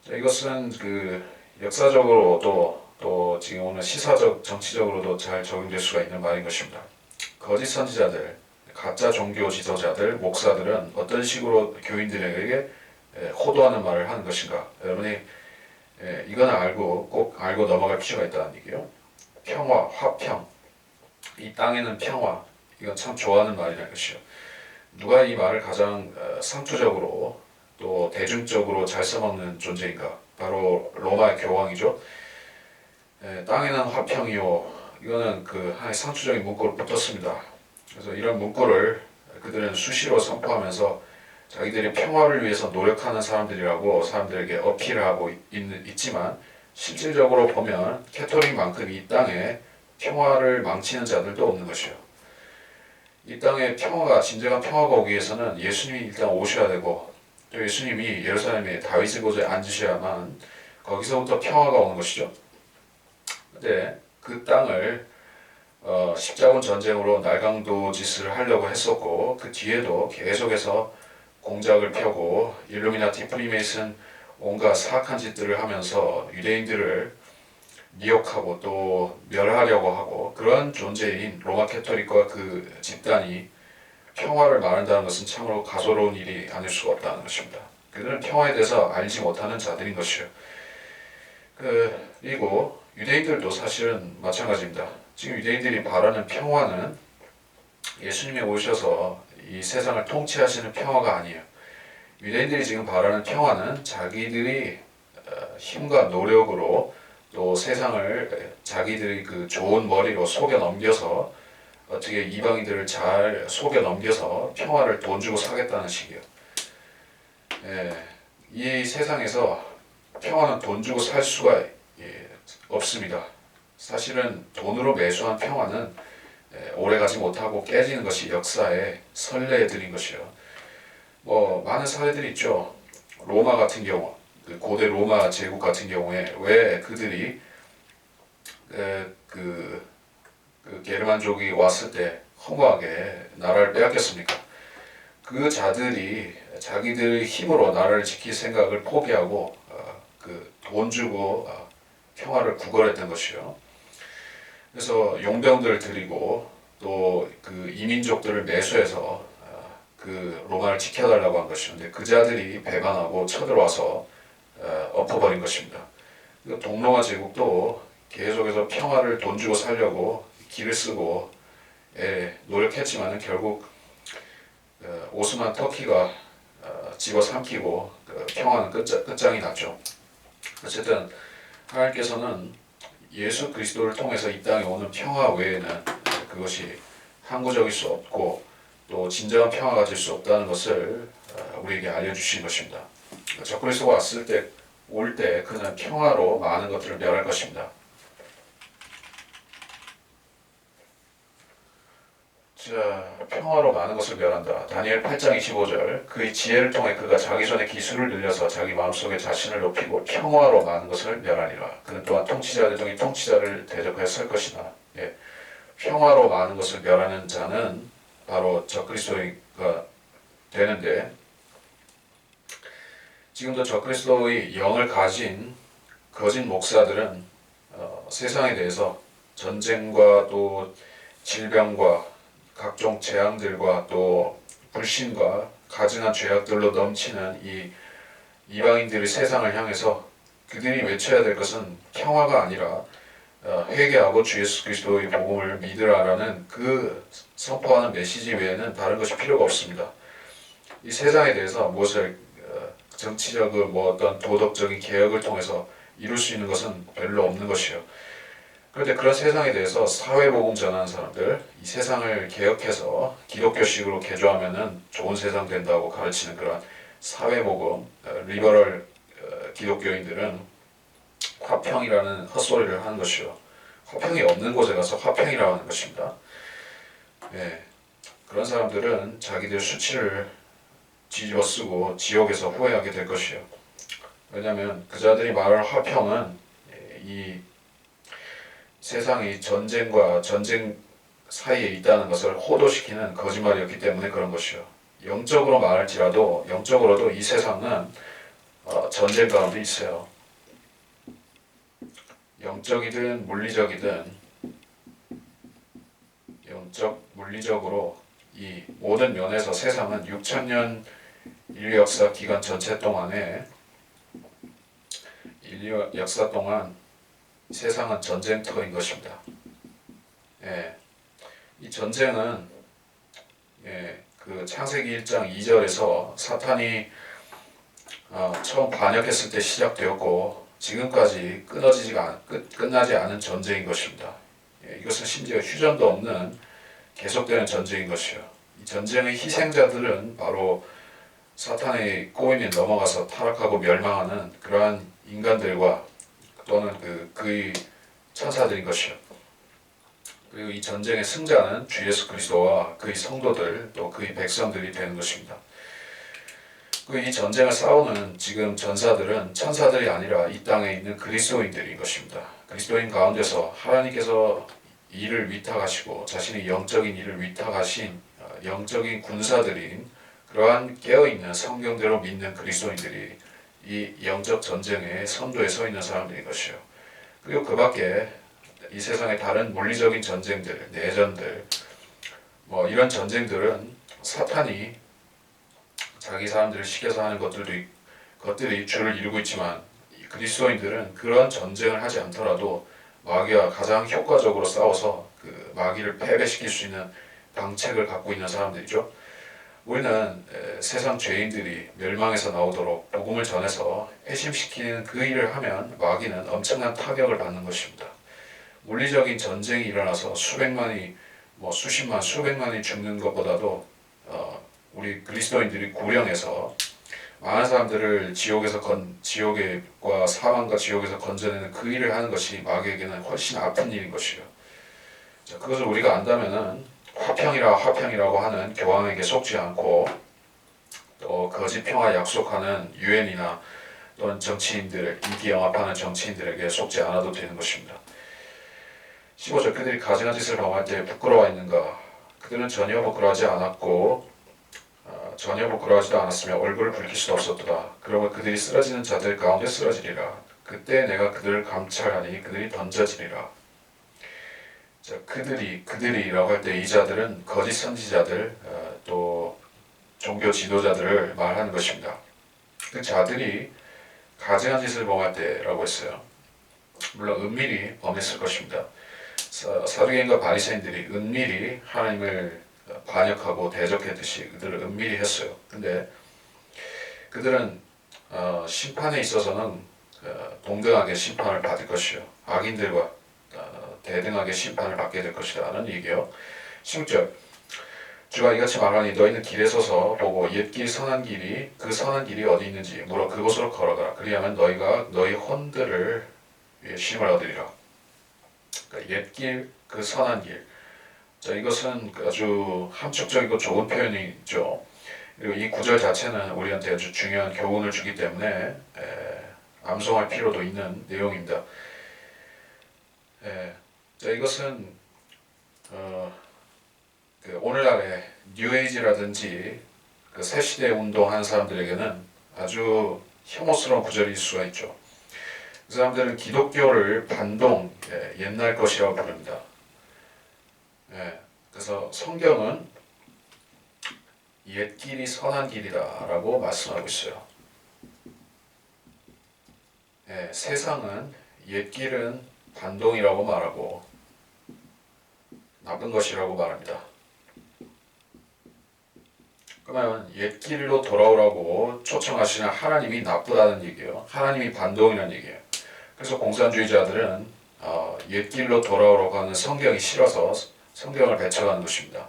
자, 이것은 그 역사적으로도 또 지금 오늘 시사적 정치적으로도 잘 적용될 수가 있는 말인 것입니다. 거짓 선지자들, 가짜 종교 지도자들, 목사들은 어떤 식으로 교인들에게 호도하는 말을 하는 것인가? 여러분이 이건 꼭 알고 넘어갈 필요가 있다는 얘기예요. 평화, 화평. 이 땅에는 평화. 이건 참 좋아하는 말이라는 것이요. 누가 이 말을 가장 상투적으로 또 대중적으로 잘 써먹는 존재인가? 바로 로마의 교황이죠. 땅에는 화평이요. 이거는 그 하나의 상투적인 문구로 붙었습니다. 그래서 이런 문구를 그들은 수시로 선포하면서 자기들이 평화를 위해서 노력하는 사람들이라고 사람들에게 어필을 하고 있지만 실질적으로 보면 캐토릭만큼 이 땅에 평화를 망치는 자들도 없는 것이요. 이 땅에 진정한 평화가 오기 위해서는 예수님이 일단 오셔야 되고 또 예수님이 예루살렘의 다윗의 보좌에 앉으셔야만 거기서부터 평화가 오는 것이죠. 근데 그 땅을 십자군 전쟁으로 날강도 짓을 하려고 했었고 그 뒤에도 계속해서 공작을 펴고 일루미나티, 프리메이슨 온갖 사악한 짓들을 하면서 유대인들을 미혹하고 또 멸하려고 하고 그러한 존재인 로마 캐토릭과 그 집단이 평화를 말한다는 것은 참으로 가소로운 일이 아닐 수가 없다는 것입니다. 그들은 평화에 대해서 알지 못하는 자들인 것이요. 그리고 유대인들도 사실은 마찬가지입니다. 지금 유대인들이 바라는 평화는 예수님이 오셔서 이 세상을 통치하시는 평화가 아니에요. 유대인들이 지금 바라는 평화는 자기들이 힘과 노력으로 또 세상을 자기들이 그 좋은 머리로 속여 넘겨서 어떻게 이방인들을 잘 속여 넘겨서 평화를 돈 주고 사겠다는 식이에요. 이 세상에서 평화는 돈 주고 살 수가 없습니다. 사실은 돈으로 매수한 평화는 오래가지 못하고 깨지는 것이 역사의 선례들인 것이요. 뭐 많은 사례들이 있죠. 로마 같은 경우, 그 고대 로마 제국 같은 경우에 왜 그들이 그 게르만족이 왔을 때 허무하게 나라를 빼앗겼습니까? 그 자들이 자기들의 힘으로 나라를 지킬 생각을 포기하고 그 돈 주고 평화를 구걸했던 것이요. 그래서 용병들을 들이고 또 그 이민족들을 매수해서 그 로마를 지켜달라고 한 것이었는데 그 자들이 배반하고 쳐들어와서 엎어버린 것입니다. 동로마 제국도 계속해서 평화를 돈 주고 살려고 길을 쓰고 노력했지만 결국 오스만 터키가 집어삼키고 평화는 끝장이 났죠. 어쨌든 하나님께서는 예수 그리스도를 통해서 이 땅에 오는 평화 외에는 그것이 항구적일 수 없고 또 진정한 평화가 될 수 없다는 것을 우리에게 알려주신 것입니다. 적그리스도가 왔을 때 올 때 그는 평화로 많은 것들을 멸할 것입니다. 자, 평화로 많은 것을 멸한다. 다니엘 8장 25절. 그의 지혜를 통해 그가 자기 전에 기술을 늘려서 자기 마음속에 자신을 높이고 평화로 많은 것을 멸하리라. 그는 또한 통치자들 중에 통치자를 대적하여 설 것이나. 평화로 많은 것을 멸하는 자는 바로 적그리스도가 되는데 지금도 적그리스도의 영을 가진 거짓 목사들은 세상에 대해서 전쟁과 또 질병과 각종 재앙들과 또 불신과 가증한 죄악들로 넘치는 이 이방인들의 세상을 향해서 그들이 외쳐야 될 것은 평화가 아니라 회개하고 주 예수 그리스도의 복음을 믿으라라는 그 선포하는 메시지 외에는 다른 것이 필요가 없습니다. 이 세상에 대해서 무엇을 정치적인 뭐 어떤 도덕적인 개혁을 통해서 이룰 수 있는 것은 별로 없는 것이요. 그런데 그런 세상에 대해서 사회복음 전하는 사람들, 이 세상을 개혁해서 기독교식으로 개조하면은 좋은 세상 된다고 가르치는 그런 사회복음, 리버럴 기독교인들은 화평이라는 헛소리를 하는 것이요. 화평이 없는 곳에 가서 화평이라고 하는 것입니다. 그런 사람들은 자기들 수치를 뒤집어쓰고 지옥에서 후회하게 될 것이요. 왜냐하면 그자들이 말할 화평은 이 세상이 전쟁과 전쟁 사이에 있다는 것을 호도시키는 거짓말이었기 때문에 그런 것이요. 영적으로 말할지라도 영적으로도 이 세상은 전쟁 가운데 있어요. 영적이든 물리적이든 영적 물리적으로 이 모든 면에서 세상은 6천년 인류 역사 기간 전체 동안에 인류 역사 동안 세상은 전쟁터인 것입니다. 예, 이 전쟁은 그 창세기 1장 2절에서 사탄이 처음 반역했을 때 시작되었고 지금까지 끝나지 않은 전쟁인 것입니다. 이것은 심지어 휴전도 없는 계속되는 전쟁인 것이요. 이 전쟁의 희생자들은 바로 사탄의 꼬임에 넘어가서 타락하고 멸망하는 그러한 인간들과 또는 그의 천사들인 것이요. 그리고 이 전쟁의 승자는 주 예수 그리스도와 그의 성도들 또 그의 백성들이 되는 것입니다. 이 전쟁을 싸우는 지금 전사들은 천사들이 아니라 이 땅에 있는 그리스도인들인 것입니다. 그리스도인 가운데서 하나님께서 일을 위탁하시고 자신의 영적인 일을 위탁하신 영적인 군사들인 그러한 깨어있는 성경대로 믿는 그리스도인들이 이 영적 전쟁의 선두에 서 있는 사람들인 것이요. 그리고 그 밖에 이 세상의 다른 물리적인 전쟁들, 내전들 뭐 이런 전쟁들은 사탄이 자기 사람들을 시켜서 하는 것들이 주를 이루고 있지만 그리스도인들은 그런 전쟁을 하지 않더라도 마귀와 가장 효과적으로 싸워서 그 마귀를 패배시킬 수 있는 방책을 갖고 있는 사람들이죠. 우리는 세상 죄인들이 멸망에서 나오도록 복음을 전해서 회심시키는 그 일을 하면 마귀는 엄청난 타격을 받는 것입니다. 물리적인 전쟁이 일어나서 수백만이 수십만 수백만이 죽는 것보다도 우리 그리스도인들이 구령해서 많은 사람들을 지옥과 사망과 지옥에서 건져내는 그 일을 하는 것이 마귀에게는 훨씬 아픈 일인 것이요. 자, 그것을 우리가 안다면은 화평이라고 하는 교황에게 속지 않고 또 거짓 평화 약속하는 유엔이나 또는 정치인들, 인기 영합하는 정치인들에게 속지 않아도 되는 것입니다. 15절 그들이 가증한 짓을 범할 때 부끄러워했는가? 그들은 전혀 부끄러워하지 않았고 전혀 부끄러워하지도 않았으며 얼굴을 붉힐 수도 없었도다. 그러면 그들이 쓰러지는 자들 가운데 쓰러지리라. 그때 내가 그들을 감찰하니 그들이 던져지리라. 자, 그들이라고 할 때 이 자들은 거짓 선지자들 또 종교 지도자들을 말하는 것입니다. 그 자들이 가증한 짓을 범할 때라고 했어요. 물론 은밀히 범했을 것입니다. 사두개인과 바리새인들이 은밀히 하나님을 반역하고 대적했듯이 그들을 은밀히 했어요. 근데 그들은 심판에 있어서는 동등하게 심판을 받을 것이요. 악인들과 대등하게 심판을 받게 될 것이라는 얘기요. 16절 주가 이같이 말하니 너희는 길에 서서 보고 옛길 선한 길이 그 선한 길이 어디 있는지 물어 그곳으로 걸어가라. 그리하면 너희가 너희 혼들을 쉼을 얻으리라. 그러니까 옛길 그 선한 길. 자, 이것은 아주 함축적이고 좋은 표현이죠. 그리고 이 구절 자체는 우리한테 아주 중요한 교훈을 주기 때문에 암송할 필요도 있는 내용입니다. 자, 이것은 오늘날의 뉴에이지라든지 그 새시대 운동하는 사람들에게는 아주 혐오스러운 구절일 수가 있죠. 그 사람들은 기독교를 반동, 옛날 것이라고 부릅니다. 그래서 성경은 옛 길이 선한 길이다라고 말씀하고 있어요. 세상은 옛 길은 반동이라고 말하고 나쁜 것이라고 말합니다. 그러면 옛 길로 돌아오라고 초청하시는 하나님이 나쁘다는 얘기예요. 하나님이 반동이라는 얘기예요. 그래서 공산주의자들은 옛 길로 돌아오라고 하는 성경이 싫어서 성경을 배척하는 것입니다.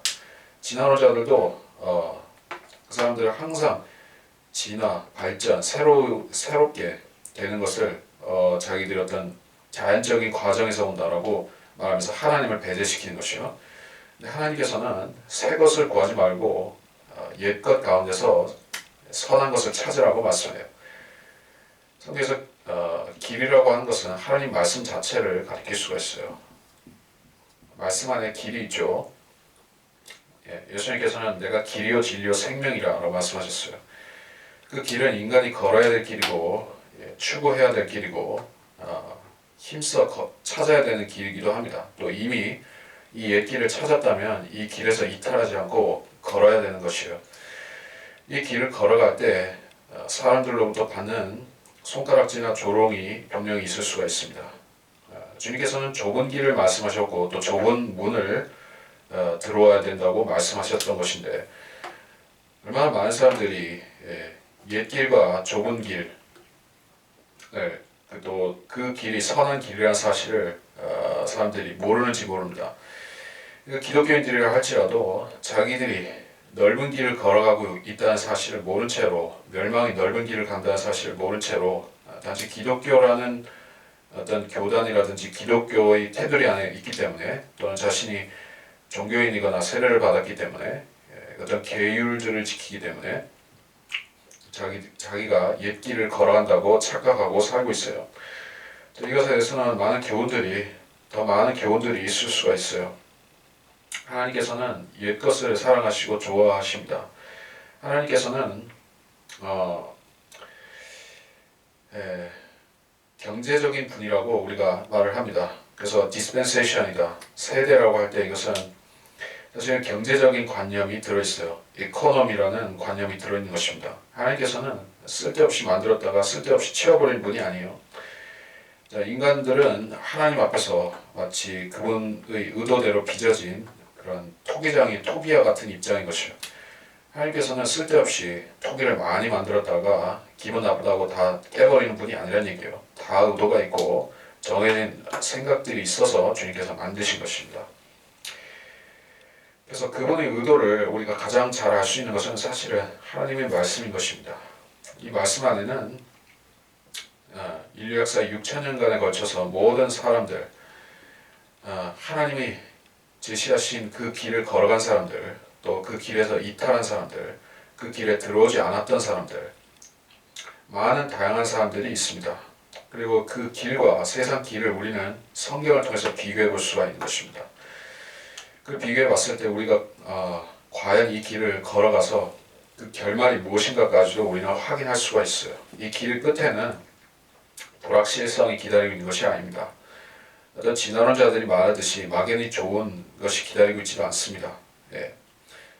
진화론자들도 그 사람들은 항상 진화, 발전, 새롭게 되는 것을 자기들이 어떤 자연적인 과정에서 온다라고 말하면서 하나님을 배제시키는 것이요. 근데 하나님께서는 새 것을 구하지 말고 옛 것 가운데서 선한 것을 찾으라고 말씀해요. 성경에서 길이라고 하는 것은 하나님 말씀 자체를 가리킬 수가 있어요. 말씀 안에 길이 있죠. 예수님께서는 내가 길이요 진리요 생명이라고 말씀하셨어요. 그 길은 인간이 걸어야 될 길이고 추구해야 될 길이고 힘써 찾아야 되는 길이기도 합니다. 또 이미 이 옛길을 찾았다면 이 길에서 이탈하지 않고 걸어야 되는 것이에요. 이 길을 걸어갈 때 사람들로부터 받는 손가락질이나 조롱이 분명히 있을 수가 있습니다. 주님께서는 좁은 길을 말씀하셨고 또 좁은 문을 들어와야 된다고 말씀하셨던 것인데 얼마나 많은 사람들이 옛길과 좁은 길, 또 그 길이 선한 길이라는 사실을 사람들이 모르는지 모릅니다. 기독교인들이라 할지라도 자기들이 넓은 길을 걸어가고 있다는 사실을 모른 채로 멸망이 넓은 길을 간다는 사실을 모른 채로 단지 기독교라는 어떤 교단이라든지 기독교의 테두리 안에 있기 때문에 또는 자신이 종교인이거나 세례를 받았기 때문에 어떤 계율들을 지키기 때문에 자기가 옛 길을 걸어간다고 착각하고 살고 있어요. 이것에 대해서는 더 많은 교훈들이 있을 수가 있어요. 하나님께서는 옛 것을 사랑하시고 좋아하십니다. 하나님께서는 경제적인 분이라고 우리가 말을 합니다. 그래서 dispensation이다. 세대라고 할 때 이것은 사실 경제적인 관념이 들어있어요. economy라는 관념이 들어있는 것입니다. 하나님께서는 쓸데없이 만들었다가 쓸데없이 치워버린 분이 아니에요. 인간들은 하나님 앞에서 마치 그분의 의도대로 빚어진 그런 토기장이 토기와 같은 입장인 것이에요. 하나님께서는 쓸데없이 토기를 많이 만들었다가 기분 나쁘다고 다 깨버리는 분이 아니라는 얘기예요. 다 의도가 있고 정해진 생각들이 있어서 주님께서 만드신 것입니다. 그래서 그분의 의도를 우리가 가장 잘 알 수 있는 것은 사실은 하나님의 말씀인 것입니다. 이 말씀 안에는 인류 역사 6천년간에 걸쳐서 모든 사람들, 하나님이 제시하신 그 길을 걸어간 사람들, 또 그 길에서 이탈한 사람들, 그 길에 들어오지 않았던 사람들, 많은 다양한 사람들이 있습니다. 그리고 그 길과 세상 길을 우리는 성경을 통해서 비교해 볼 수가 있는 것입니다. 그 비교해 봤을 때 우리가 과연 이 길을 걸어가서 그 결말이 무엇인가까지도 우리는 확인할 수가 있어요. 이 길 끝에는 불확실성이 기다리고 있는 것이 아닙니다. 어떤 진화론자들이 말하듯이 막연히 좋은 것이 기다리고 있지도 않습니다.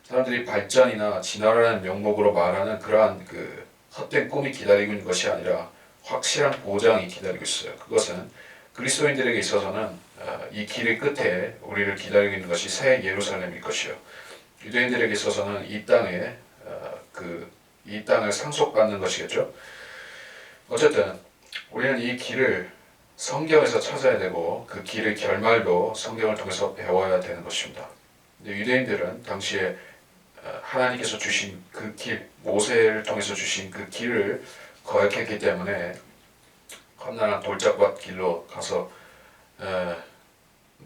사람들이 발전이나 진화라는 명목으로 말하는 그러한 그 헛된 꿈이 기다리고 있는 것이 아니라 확실한 보장이 기다리고 있어요. 그것은 그리스도인들에게 있어서는 이 길의 끝에 우리를 기다리고 있는 것이 새 예루살렘일 것이요. 유대인들에게 있어서는 이 땅을 상속받는 것이겠죠. 어쨌든 우리는 이 길을 성경에서 찾아야 되고 그 길의 결말도 성경을 통해서 배워야 되는 것입니다. 근데 유대인들은 당시에 하나님께서 주신 그 길, 모세를 통해서 주신 그 길을 거역했기 때문에 험난한 돌짝밭 길로 가서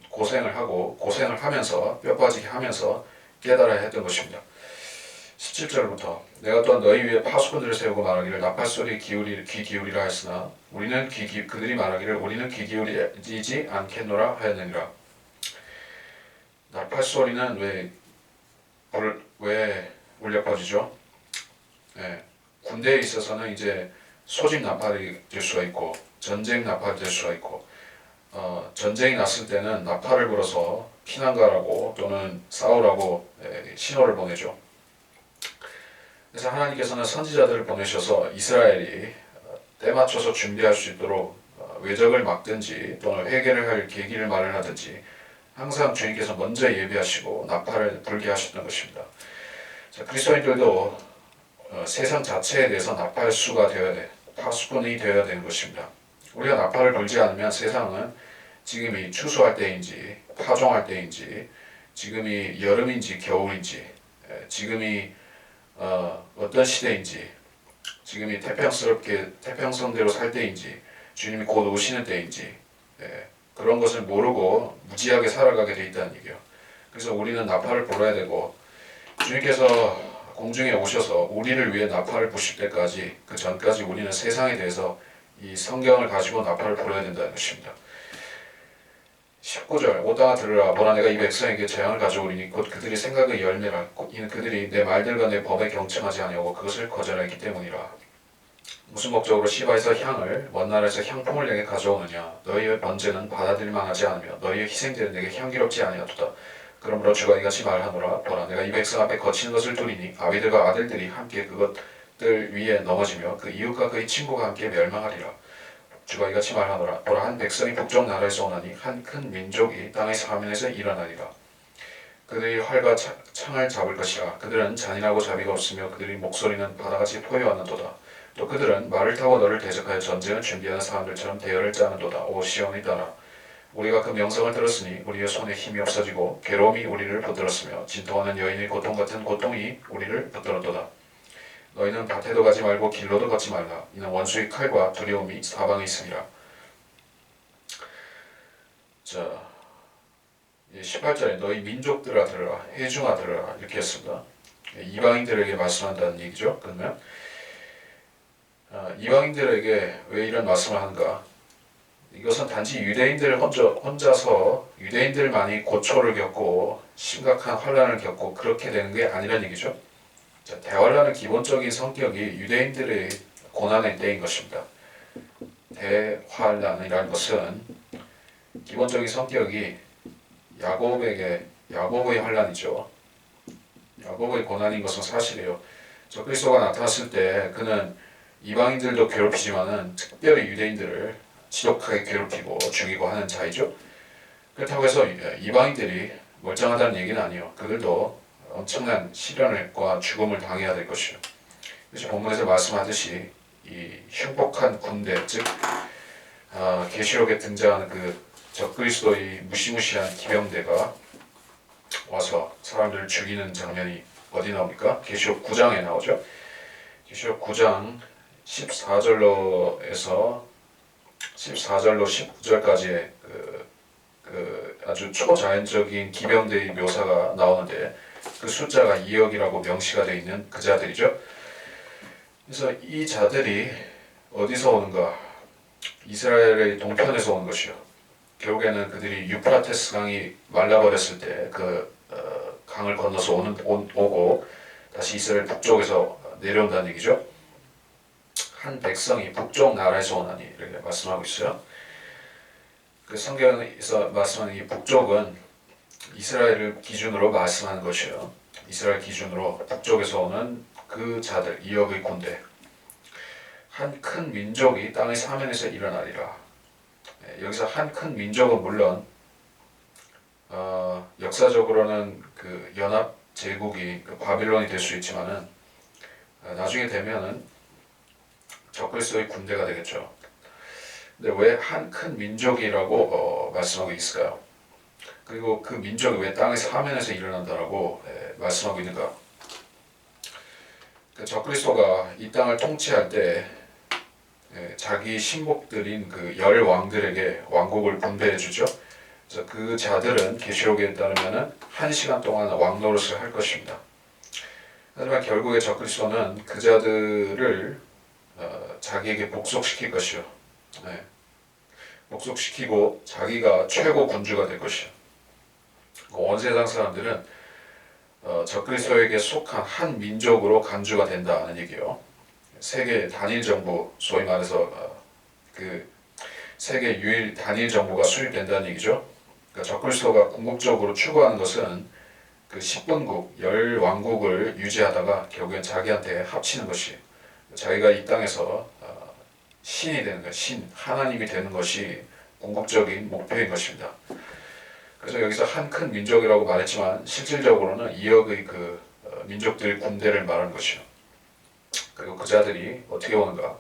고생을 하면서 뼈 빠지게 하면서 깨달아야 했던 것입니다. 17절부터 내가 또한 너희 위에 파수꾼들을 세우고 말하기를 나팔 소리에 귀 기울이라 했으나 그들이 말하기를 우리는 귀 기울이지 않겠노라 하였느니라. 나팔 소리는 왜 울려 퍼지죠? 군대에 있어서는 이제 소집 나팔이 될 수가 있고 전쟁 나팔이 될 수가 있고 전쟁이 났을 때는 나팔을 불어서 피난가라고 또는 싸우라고 신호를 보내죠. 그래서 하나님께서는 선지자들을 보내셔서 이스라엘이 때 맞춰서 준비할 수 있도록 외적을 막든지 또는 회개를 할 계기를 마련하든지 항상 주님께서 먼저 예비하시고 나팔을 불게 하셨던 것입니다. 자, 그리스도인들도 세상 자체에 대해서 나팔수가 되어야 돼, 파수꾼이 되어야 되는 것입니다. 우리가 나팔을 불지 않으면 세상은 지금이 추수할 때인지 파종할 때인지 지금이 여름인지 겨울인지 지금이 어떤 시대인지 지금이 태평성대로 살 때인지 주님이 곧 오시는 때인지 그런 것을 모르고 무지하게 살아가게 돼 있다는 얘기예요. 그래서 우리는 나팔을 불어야 되고 주님께서 공중에 오셔서 우리를 위해 나팔을 부실 때까지 그 전까지 우리는 세상에 대해서 이 성경을 가지고 나팔을 불어야 된다는 것입니다. 19절 오 땅아 들으라 보라 내가 이 백성에게 재앙을 가져오리니 곧 그들이 생각의 열매라 이는 그들이 내 말들과 내 법에 경청하지 아니하고 그것을 거절했기 때문이라. 무슨 목적으로 시바에서 향을 먼 나라에서 향품을 내게 가져오느냐 너희의 번제는 받아들일 만하지 않으며 너희의 희생제는 내게 향기롭지 아니하도다. 그러므로 주가 이같이 말하노라 보라 내가 이 백성 앞에 거치는 것을 두리니 아비들과 아들들이 함께 그것들 위에 넘어지며 그 이웃과 그의 친구가 함께 멸망하리라. 주가 이같이 말하노라 보라 한 백성이 북쪽 나라에서 오나니 한 큰 민족이 땅의 사면에서 일어나리라. 그들이 활과 창을 잡을 것이라. 그들은 잔인하고 자비가 없으며 그들의 목소리는 바다같이 포효하는도다. 또 그들은 말을 타고 너를 대적하여 전쟁을 준비하는 사람들처럼 대열을 짜는도다. 오 시온의 딸아 우리가 그 명성을 들었으니 우리의 손에 힘이 없어지고 괴로움이 우리를 붙들었으며 진통하는 여인의 고통 같은 고통이 우리를 붙들었도다. 너희는 밭에도 가지 말고 길로도 걷지 말라. 이는 원수의 칼과 두려움이 사방에 있으니라. 자, 18절에 너희 민족들아 들으라 회중아 들으라 이렇게 했습니다. 이방인들에게 말씀한다는 얘기죠. 그러면 이방인들에게 왜 이런 말씀을 하는가? 이것은 단지 유대인들 혼자서 유대인들만이 고초를 겪고 심각한 환난을 겪고 그렇게 되는 게 아니라는 얘기죠. 자, 대환란의 기본적인 성격이 유대인들의 고난의 때인 것입니다. 대환란이라는 것은 기본적인 성격이 야곱의 환란이죠. 야곱의 고난인 것은 사실이에요. 저 그리스도가 나타났을 때 그는 이방인들도 괴롭히지만은 특별히 유대인들을 지독하게 괴롭히고 죽이고 하는 자이죠. 그렇다고 해서 이방인들이 멀쩡하다는 얘기는 아니에요. 그들도 엄청난 시련과 죽음을 당해야 될 것이요. 그래서 본문에서 말씀하듯이 이 흉폭한 군대, 즉 계시록에 등장하는 그 적그리스도의 무시무시한 기병대가 와서 사람들을 죽이는 장면이 어디 나옵니까? 계시록 9장에 나오죠. 계시록 9장 14절로 19절까지의 그 아주 초자연적인 기병대의 묘사가 나오는데 그 숫자가 2억이라고 명시가 되어 있는 그 자들이죠. 그래서 이 자들이 어디서 오는가? 이스라엘의 동편에서 온 것이요. 결국에는 그들이 유프라테스 강이 말라버렸을 때 그 강을 건너서 오고 다시 이스라엘 북쪽에서 내려온다는 얘기죠. 한 백성이 북쪽 나라에서 오나니 이렇게 말씀하고 있어요. 그 성경에서 말씀하는 이 북쪽은 이스라엘을 기준으로 말씀하는 것이요. 이스라엘 기준으로 북쪽에서 오는 그 자들, 2억의 군대. 한 큰 민족이 땅의 사면에서 일어나리라. 여기서 한 큰 민족은 물론 역사적으로는 그 연합 제국이 그 바빌론이 될 수 있지만은 나중에 되면은 적그리스도의 군대가 되겠죠. 근데 왜 한 큰 민족이라고 말씀하고 있을까요? 그리고 그 민족이 왜 땅의 사면에서 일어난다라고 말씀하고 있는가? 그 적그리스도가 이 땅을 통치할 때 자기 신복들인 그 열 왕들에게 왕국을 분배해 주죠. 그래서 그 자들은 계시록에 따르면은 1시간 동안 왕노릇을 할 것입니다. 하지만 결국에 적그리스도는 그 자들을 자기에게 복속시킬 것이요. 복속시키고 자기가 최고 군주가 될 것이요. 온 세상 사람들은 적그리스도에게 속한 한 민족으로 간주가 된다는 얘기예요. 세계 단일 정부, 소위 말해서 그 세계 유일 단일 정부가 수립된다는 얘기죠. 그러니까 적그리스도가 궁극적으로 추구하는 것은 그 10분국, 10왕국을 유지하다가 결국엔 자기한테 합치는 것이 자기가 이 땅에서 신이 되는 것, 하나님이 되는 것이 궁극적인 목표인 것입니다. 그래서 여기서 한 큰 민족이라고 말했지만 실질적으로는 2억의 그 민족들의 군대를 말하는 것이요. 그리고 그 자들이 어떻게 오는가?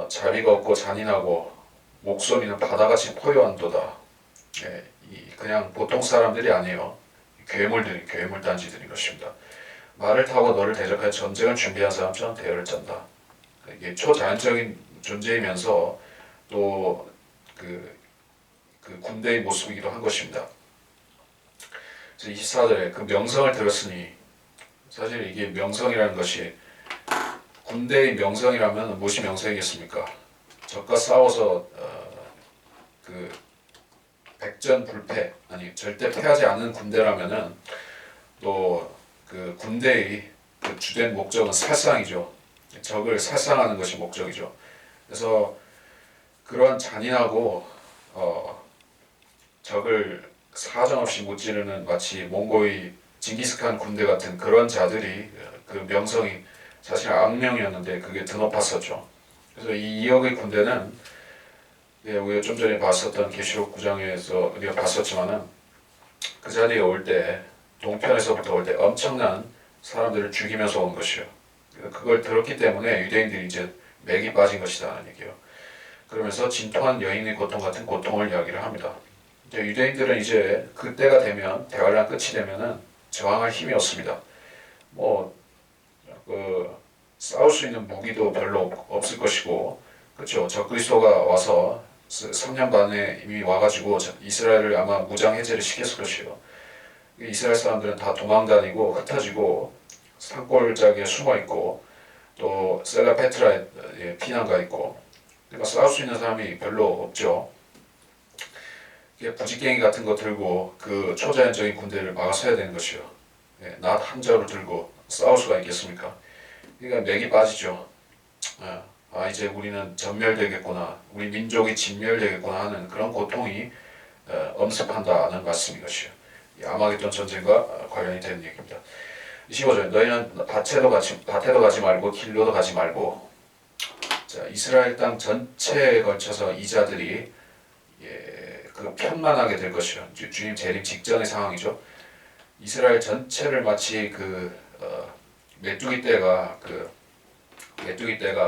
자비가 없고 잔인하고 목소리는 바다같이 포효한도다. 그냥 보통 사람들이 아니에요. 괴물단지들인 것입니다. 말을 타고 너를 대적하여 전쟁을 준비한 사람처럼 대열을 짠다. 이게 초자연적인 존재이면서 또 그 군대의 모습이기도 한 것입니다. 24절에 그 명성을 들었으니 사실 이게 명성이라는 것이 군대의 명성이라면 무엇이 명성이겠습니까? 적과 싸워서 그 백전불패 아니 절대 패하지 않는 군대라면은 또 그 군대의 그 주된 목적은 살상이죠. 적을 살상하는 것이 목적이죠. 그래서 그러한 잔인하고 적을 사정없이 무찌르는 마치 몽고의 징기스칸 군대 같은 그런 자들이 그 명성이 사실 악명이었는데 그게 드높았었죠. 그래서 이 이역의 군대는 우리가 좀 전에 봤었던 계시록 9장에서 우리가 봤었지만은 그 자리에 올 때 동편에서부터 올 때 엄청난 사람들을 죽이면서 온 것이요. 그걸 들었기 때문에 유대인들이 이제 맥이 빠진 것이다는 얘기예요. 그러면서 진토한 여인의 고통 같은 고통을 이야기를 합니다. 이제 유대인들은 이제 그때가 되면 대환란 끝이 되면은 저항할 힘이 없습니다. 싸울 수 있는 무기도 별로 없을 것이고, 그렇죠. 적그리스도가 와서 3년 반에 이미 와가지고 이스라엘을 아마 무장 해제를 시켰을 것이요. 이스라엘 사람들은 다 도망다니고 흩어지고 산골짜기에 숨어 있고 또 셀라페트라에 피난가 있고, 그러니까 싸울 수 있는 사람이 별로 없죠. 부직갱이 같은 거 들고 그 초자연적인 군대를 막아서야 되는 것이요. 낫 한 자루 들고 싸울 수가 있겠습니까? 그러니까 맥이 빠지죠. 이제 우리는 전멸되겠구나, 우리 민족이 진멸되겠구나 하는 그런 고통이 엄습한다는 말씀인 것이요. 아마겟돈 전쟁과 관련이 되는 얘기입니다. 25절 너희는 밭에도 가지 말고 길로도 가지 말고. 자, 이스라엘 땅 전체에 걸쳐서 이 자들이 그 편만하게 될 것이요. 주님 재림 직전의 상황이죠. 이스라엘 전체를 마치 메뚜기 떼가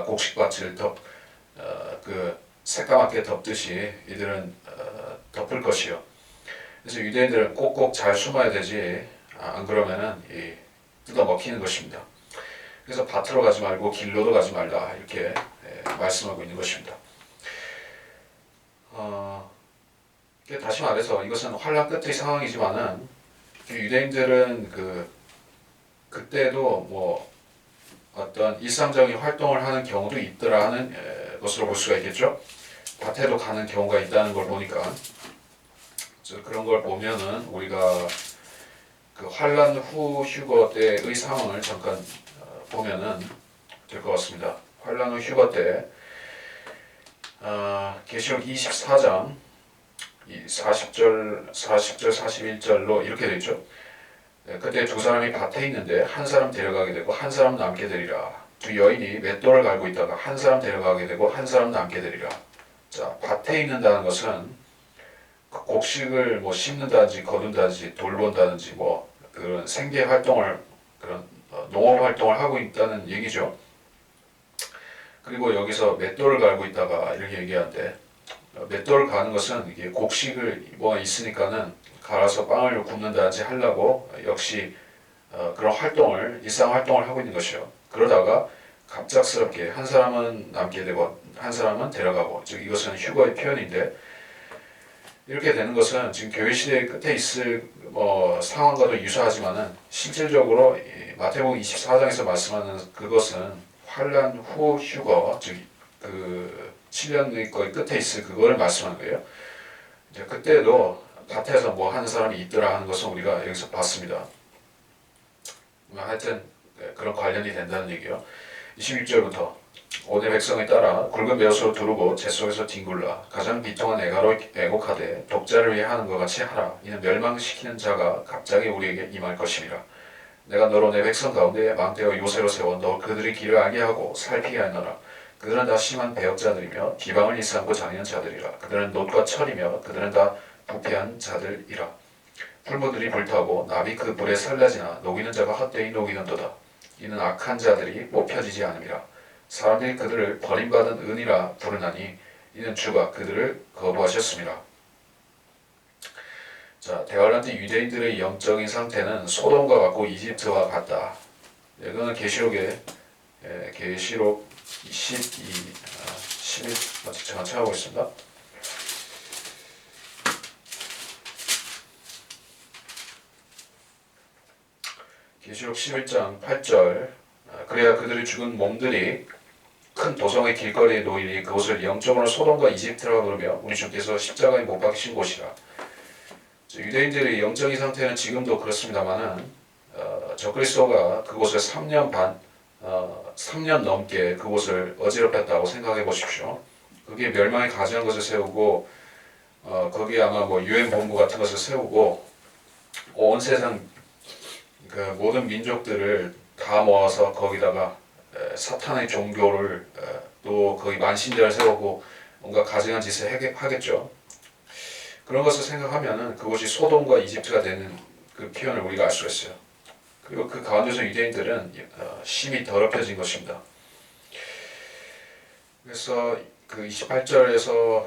곡식밭을 새까맣게 덮듯이 이들은 덮을 것이요. 그래서 유대인들은 꼭꼭 잘 숨어야 되지, 안 그러면은 뜯어 먹히는 것입니다. 그래서 밭으로 가지 말고 길로도 가지 말라, 이렇게 말씀하고 있는 것입니다. 다시 말해서 이것은 환란 끝의 상황이지만은 유대인들은 그때도 어떤 일상적인 활동을 하는 경우도 있더라 하는 것으로 볼 수가 있겠죠. 밭에도 가는 경우가 있다는 걸 보니까, 그런 걸 보면은 우리가 그 환란 후 휴거 때의 상황을 잠깐 보면은 될 것 같습니다. 환란 후 휴거 때 계시록 24장 40절 41절로 이렇게 되어 있죠. 그때 두 사람이 밭에 있는데 한 사람 데려가게 되고 한 사람 남게 되리라. 두 여인이 맷돌을 갈고 있다가 한 사람 데려가게 되고 한 사람 남게 되리라. 자, 밭에 있는다는 것은 곡식을 심는다든지 거둔다든지 돌본다든지 그런 생계 활동을, 그런 농업 활동을 하고 있다는 얘기죠. 그리고 여기서 맷돌을 갈고 있다가 이렇게 얘기하는데, 맷돌을 가는 것은 이게 곡식을 뭐가 있으니까는 갈아서 빵을 굽는다든지 하려고 역시 그런 활동을, 일상 활동을 하고 있는 것이요. 그러다가 갑작스럽게 한 사람은 남게 되고 한 사람은 데려가고, 즉 이것은 휴거의 표현인데, 이렇게 되는 것은 지금 교회 시대의 끝에 있을 상황과도 유사하지만은 실질적으로 마태복음 24장에서 말씀하는 그것은 환란 후 휴거, 즉 7년의 거의 끝에 있을 그거를 말씀하는 거예요. 이제 그때도 밭에서 하는 사람이 있더라 하는 것은 우리가 여기서 봤습니다. 하여튼 그런 관련이 된다는 얘기요. 21절부터 오대 백성에 따라 굵은 벼슬로 두르고 재 속에서 뒹굴라. 가장 비통한 애가로 애곡하되 독자를 위해 하는 것 같이 하라. 이는 멸망시키는 자가 갑자기 우리에게 임할 것이니라. 내가 너로 내 백성 가운데 망대와 요새로 세워 너 그들의 길을 알게 하고 살피게 하노라. 그들은 다 심한 배역자들이며 비방을 일삼고 자니는 자들이라. 그들은 놋과 철이며 그들은 다 부패한 자들이라. 풀무들이 불타고 나비 그 불에 살라지나 녹이는 자가 헛되이 녹이는도다. 이는 악한 자들이 뽑혀지지 않음이라. 사람들이 그들을 버림받은 은이라 부르나니 이는 주가 그들을 거부하셨습니다. 자, 대환란 때 유대인들의 영적인 상태는 소돔과 같고 이집트와 같다. 이거는 계시록 22, 11, 제가 찾아보겠습니다. 계시록 11장 8절 그래야 그들이 죽은 몸들이 큰 도성의 길거리에 놓이니 그곳을 영적으로 소돔과 이집트라고 부르며 우리 주께서 십자가에 못 박히신 곳이라. 유대인들의 영적인 상태는 지금도 그렇습니다만은 적그리스도가 그곳을 3년 넘게 그곳을 어지럽혔다고 생각해 보십시오. 거기에 멸망이 가증한 것을 세우고 거기에 아마 뭐 유엔 본부 같은 것을 세우고 온 세상 그 모든 민족들을 다 모아서 거기다가 사탄의 종교를 또 거기 만신대를 세우고 뭔가 가증한 짓을 하겠죠. 그런 것을 생각하면은 그것이 소돔과 이집트가 되는 그 표현을 우리가 알 수가 있어요. 그리고 그 가운데서 유대인들은 심히 더럽혀진 것입니다. 그래서 그 28절에서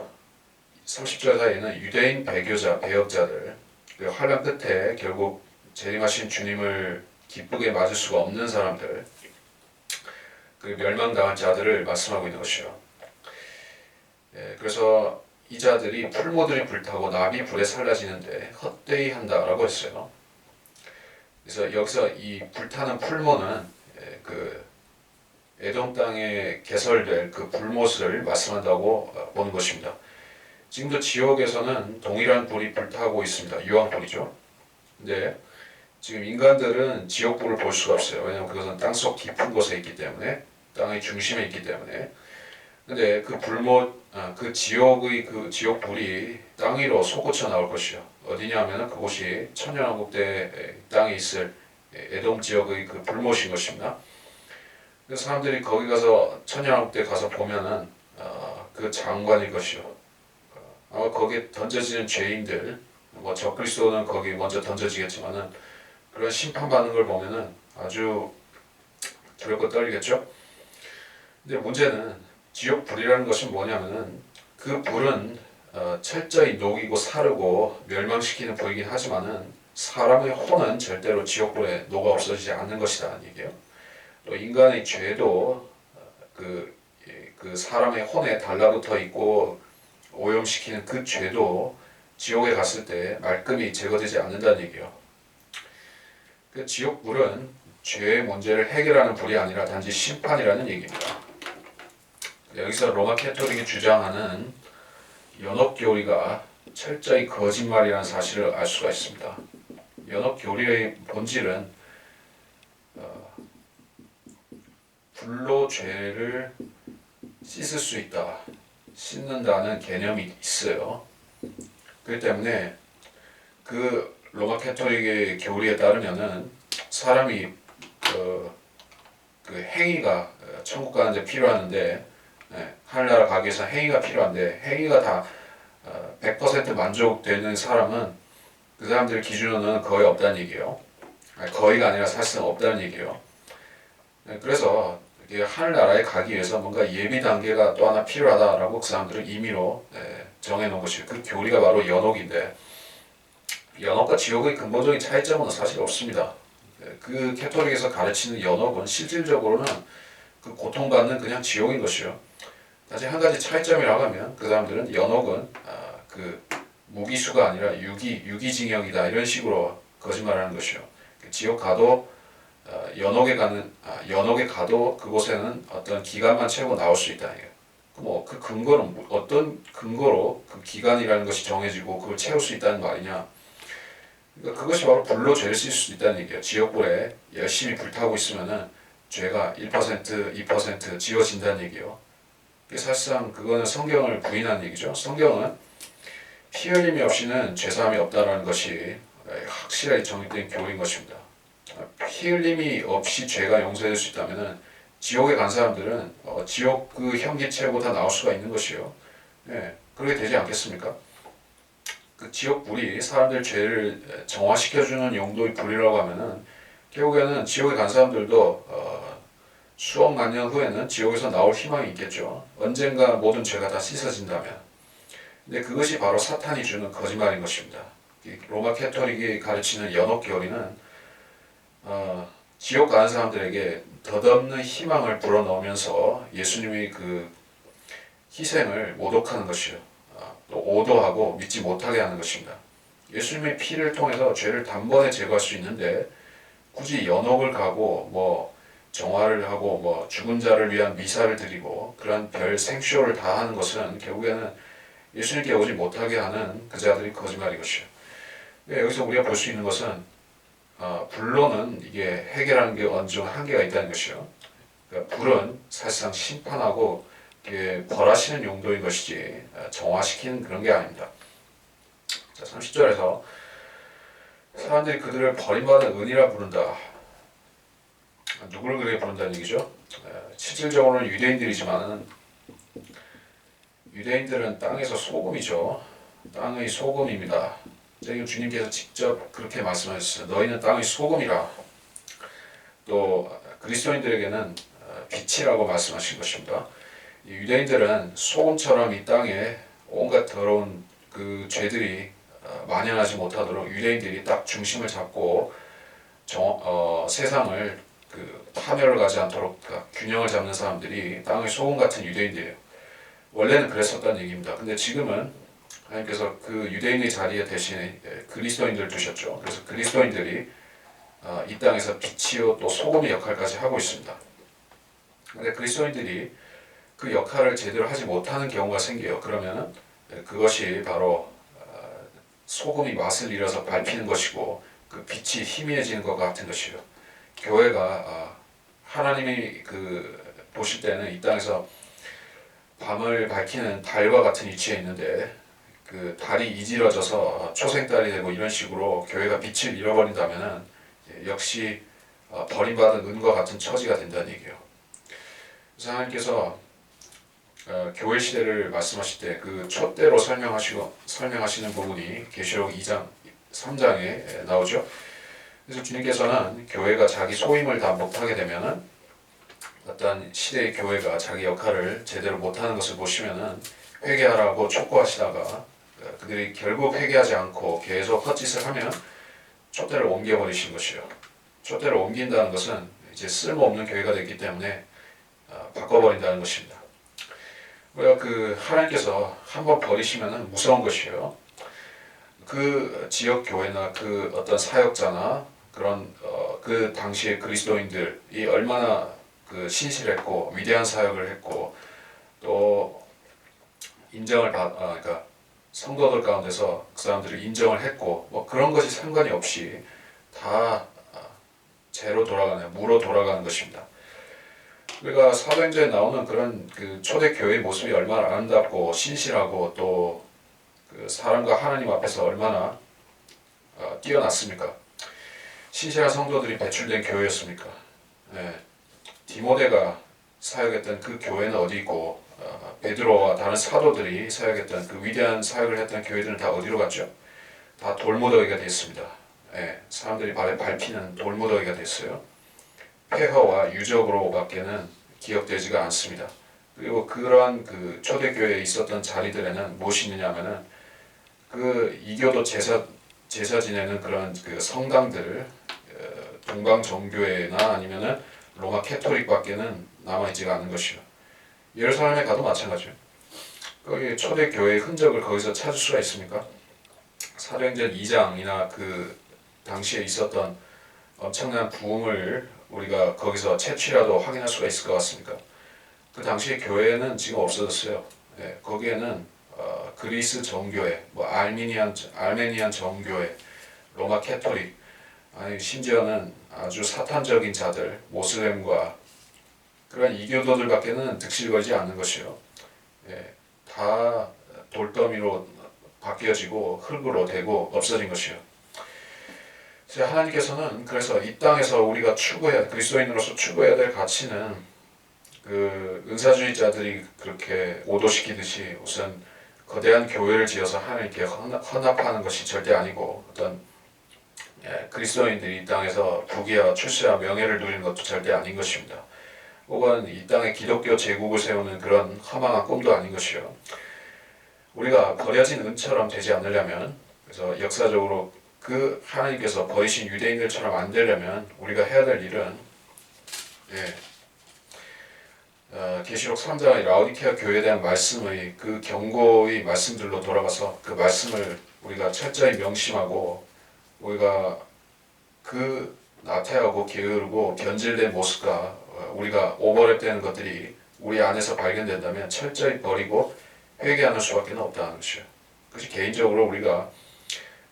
30절 사이에는 유대인 배역자들 그 환란 끝에 결국 재림하신 주님을 기쁘게 맞을 수가 없는 사람들, 그 멸망당한 자들을 말씀하고 있는 것이요. 그래서 이 자들이 풀모들이 불타고 나비 불에 살라지는데 헛되이 한다라고 했어요. 그래서 여기서 이 불타는 풀모는 그 에돔 땅에 개설될 그 불못을 말씀한다고 보는 것입니다. 지금도 지옥에서는 동일한 불이 불타고 있습니다. 유황불이죠. 근데 지금 인간들은 지옥불을 볼 수가 없어요. 왜냐하면 그것은 땅속 깊은 곳에 있기 때문에, 땅의 중심에 있기 때문에. 근데 그 불못, 그 지옥의 그 지옥불이 땅 위로 솟구쳐 나올 것이요. 어디냐 하면은 그곳이 천년왕국때 땅에 있을 에돔 지역의 그 불못인 것입니다. 그래서 사람들이 거기 가서 천년왕국때 가서 보면은 그 장관일 것이요. 아마 거기에 던져지는 죄인들, 뭐 적그리스도는 거기 먼저 던져지겠지만은 그런 심판받는 걸 보면은 아주 두렵고 떨리겠죠. 근데 문제는 지옥 불이라는 것이 뭐냐면은 그 불은 철저히 녹이고 사르고 멸망시키는 불이긴 하지만은 사람의 혼은 절대로 지옥불에 녹아 없어지지 않는 것이라는 얘기예요. 또 인간의 죄도 그 사람의 혼에 달라붙어 있고 오염시키는 그 죄도 지옥에 갔을 때 말끔히 제거되지 않는다는 얘기예요. 그 지옥불은 죄의 문제를 해결하는 불이 아니라 단지 심판이라는 얘기입니다. 여기서 로마 캐토릭이 주장하는 연옥교리가 철저히 거짓말이라는 사실을 알 수가 있습니다. 연옥교리의 본질은 불로 죄를 씻을 수 있다, 씻는다는 개념이 있어요. 그렇기 때문에 그 로마 캐토릭의 교리에 따르면은 사람이 그 행위가 천국 가는데 필요한데 하늘나라 가기 위해서 행위가 필요한데 행위가 다 100% 만족되는 사람은 그 사람들 기준으로는 거의 없다는 얘기예요. 거의가 아니라 사실은 없다는 얘기예요. 그래서 하늘나라에 가기 위해서 뭔가 예비 단계가 또 하나 필요하다라고 그 사람들은 임의로 정해놓은 것이 그 교리가 바로 연옥인데, 연옥과 지옥의 근본적인 차이점은 사실 없습니다. 그 캐토릭에서 가르치는 연옥은 실질적으로는 그 고통받는 그냥 지옥인 것이요. 다시 한 가지 차이점이라고 하면 그 사람들은 연옥은 그 무기수가 아니라 유기징역이다 이런 식으로 거짓말하는 것이요. 지옥 가도 연옥에 가도 그곳에는 어떤 기간만 채우고 나올 수 있다. 뭐 그 근거는 어떤 근거로 그 기간이라는 것이 정해지고 그걸 채울 수 있다는 말이냐? 그러니까 그것이 바로 불로 죄를 씻을 수 있다는 얘기예요. 지옥불에 열심히 불타고 있으면은 죄가 1%, 2% 지워진다는 얘기예요. 사실상 그거는 성경을 부인하는 얘기죠. 성경은 피 흘림이 없이는 죄사함이 없다라는 것이 확실하게 정립된 교리인 것입니다. 피 흘림이 없이 죄가 용서될 수 있다면은 지옥에 간 사람들은 지옥 그 현기 채우고 다 나올 수가 있는 것이요. 그렇게 되지 않겠습니까? 그 지옥 불이 사람들 죄를 정화시켜주는 용도의 불이라고 하면은 결국에는 지옥에 간 사람들도 수억만 년 후에는 지옥에서 나올 희망이 있겠죠. 언젠가 모든 죄가 다 씻어진다면. 근데 그것이 바로 사탄이 주는 거짓말인 것입니다. 로마 캐토릭이 가르치는 연옥 교리는 지옥 가는 사람들에게 덧없는 희망을 불어넣으면서 예수님의 그 희생을 모독하는 것이요. 또 오도하고 믿지 못하게 하는 것입니다. 예수님의 피를 통해서 죄를 단번에 제거할 수 있는데 굳이 연옥을 가고 뭐 정화를 하고 뭐 죽은 자를 위한 미사를 드리고 그런 별 생쇼를 다 하는 것은 결국에는 예수님께 오지 못하게 하는 그 자들이 거짓말인 것이요. 여기서 우리가 볼 수 있는 것은 불로는 이게 해결하는 게 어느 정도 한계가 있다는 것이요. 그러니까 불은 사실상 심판하고 벌하시는 용도인 것이지 정화시키는 그런 게 아닙니다. 자, 30절에서 사람들이 그들을 버림받은 은이라 부른다. 누구를 그렇게 부른다는 얘기죠? 실질적으로는 유대인들이지만 유대인들은 땅에서 소금이죠. 땅의 소금입니다. 지금 주님께서 직접 그렇게 말씀하셨어요. 너희는 땅의 소금이라. 또 그리스도인들에게는 빛이라고 말씀하신 것입니다. 유대인들은 소금처럼 이 땅에 온갖 더러운 그 죄들이 만연하지 못하도록 유대인들이 딱 중심을 잡고 세상을 파멸을 가지 않도록 균형을 잡는 사람들이 땅의 소금 같은 유대인들이에요. 원래는 그랬었다는 얘기입니다. 근데 지금은 하나님께서 그 유대인의 자리에 대신에 그리스도인들을 두셨죠. 그래서 그리스도인들이 이 땅에서 빛이요 또 소금의 역할까지 하고 있습니다. 근데 그리스도인들이 그 역할을 제대로 하지 못하는 경우가 생겨요. 그러면은 그것이 바로 소금이 맛을 잃어서 밟히는 것이고 그 빛이 희미해지는 것 같은 것이요. 교회가 하나님이 보실 때는 이 땅에서 밤을 밝히는 달과 같은 위치에 있는데 그 달이 이질러져서 초생달이 되고 이런 식으로 교회가 빛을 잃어버린다면은 역시 버림받은 은과 같은 처지가 된다는 얘기예요. 그래서 하나님께서 교회 시대를 말씀하실 때 그 촛대로 설명하시는 부분이 계시록 2장 3장에 나오죠. 그래서 주님께서는 교회가 자기 소임을 다 못하게 되면은 어떤 시대의 교회가 자기 역할을 제대로 못하는 것을 보시면은 회개하라고 촉구하시다가 그들이 결국 회개하지 않고 계속 헛짓을 하면 촛대를 옮겨버리신 것이요. 촛대를 옮긴다는 것은 이제 쓸모없는 교회가 됐기 때문에 바꿔버린다는 것입니다. 우리가 하나님께서 한번 버리시면은 무서운 것이에요. 그 지역 교회나 그 어떤 사역자나 그런 그 당시의 그리스도인들이 얼마나 신실했고 위대한 사역을 했고 또 인정을 그러니까 성도들 가운데서 그 사람들을 인정을 했고 뭐 그런 것이 상관이 없이 다 재로 돌아가는 무로 돌아가는 것입니다. 우리가 사도행전에 나오는 그런 초대 교회의 모습이 얼마나 아름답고 신실하고 또 사람과 하나님 앞에서 얼마나 뛰어났습니까? 신실한 성도들이 배출된 교회였습니까? 네. 디모데가 사역했던 그 교회는 어디 있고 베드로와 다른 사도들이 사역했던 그 위대한 사역을 했던 교회들은 다 어디로 갔죠? 다 돌무더기가 됐습니다. 네. 사람들이 발에 밟히는 돌무더기가 됐어요. 폐허와 유적으로밖에는 기억되지가 않습니다. 그리고 그러한 초대교회에 있었던 자리들에는 무엇이 있느냐면은 이교도 제사 지내는 그런 성당들 동방정교회나 아니면은 로마 캐토릭밖에는 남아있지가 않은 것이요. 예루살렘에 가도 마찬가지예요. 거기 초대교회의 흔적을 거기서 찾을 수가 있습니까? 사도행전 2장이나 당시에 있었던 엄청난 부흥을 우리가 거기서 채취라도 확인할 수가 있을 것 같습니까? 그 당시에 교회는 지금 없어졌어요. 네, 거기에는 그리스 정교회, 뭐 아르메니안 정교회, 로마 캐토릭, 아니 심지어는 아주 사탄적인 자들, 모슬렘과 그런 이교도들밖에는 득실거리지 않는 것이요. 네, 다 돌더미로 바뀌어지고 흙으로 되고 없어진 것이요. 하나님께서는 그래서 이 땅에서 우리가 그리스도인으로서 추구해야 될 가치는 은사주의자들이 그렇게 오도시키듯이 우선 거대한 교회를 지어서 하나님께 헌납하는 것이 절대 아니고 어떤 그리스도인들이 이 땅에서 부귀와 출세와 명예를 누리는 것도 절대 아닌 것입니다. 혹은 이 땅에 기독교 제국을 세우는 그런 허망한 꿈도 아닌 것이요. 우리가 버려진 은처럼 되지 않으려면 그래서 역사적으로 하나님께서 버리신 유대인들처럼 안 되려면 우리가 해야 될 일은 계시록 3장의 라오디케아 교회에 대한 말씀의 경고의 말씀들로 돌아가서 그 말씀을 우리가 철저히 명심하고 우리가 나태하고 게으르고 변질된 모습과 우리가 오버랩되는 것들이 우리 안에서 발견된다면 철저히 버리고 회개하는 수밖에 없다는 것이요. 그것이 개인적으로 우리가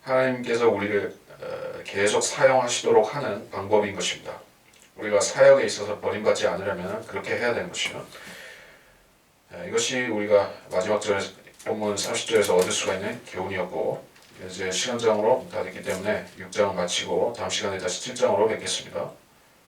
하나님께서 우리를 계속 사용하시도록 하는 방법인 것입니다. 우리가 사역에 있어서 버림받지 않으려면 그렇게 해야 되는 것이요. 이것이 우리가 마지막 절 본문 30절에서 얻을 수가 있는 교훈이었고, 이제 시간장으로 다 됐기 때문에 6장을 마치고 다음 시간에 다시 7장으로 뵙겠습니다.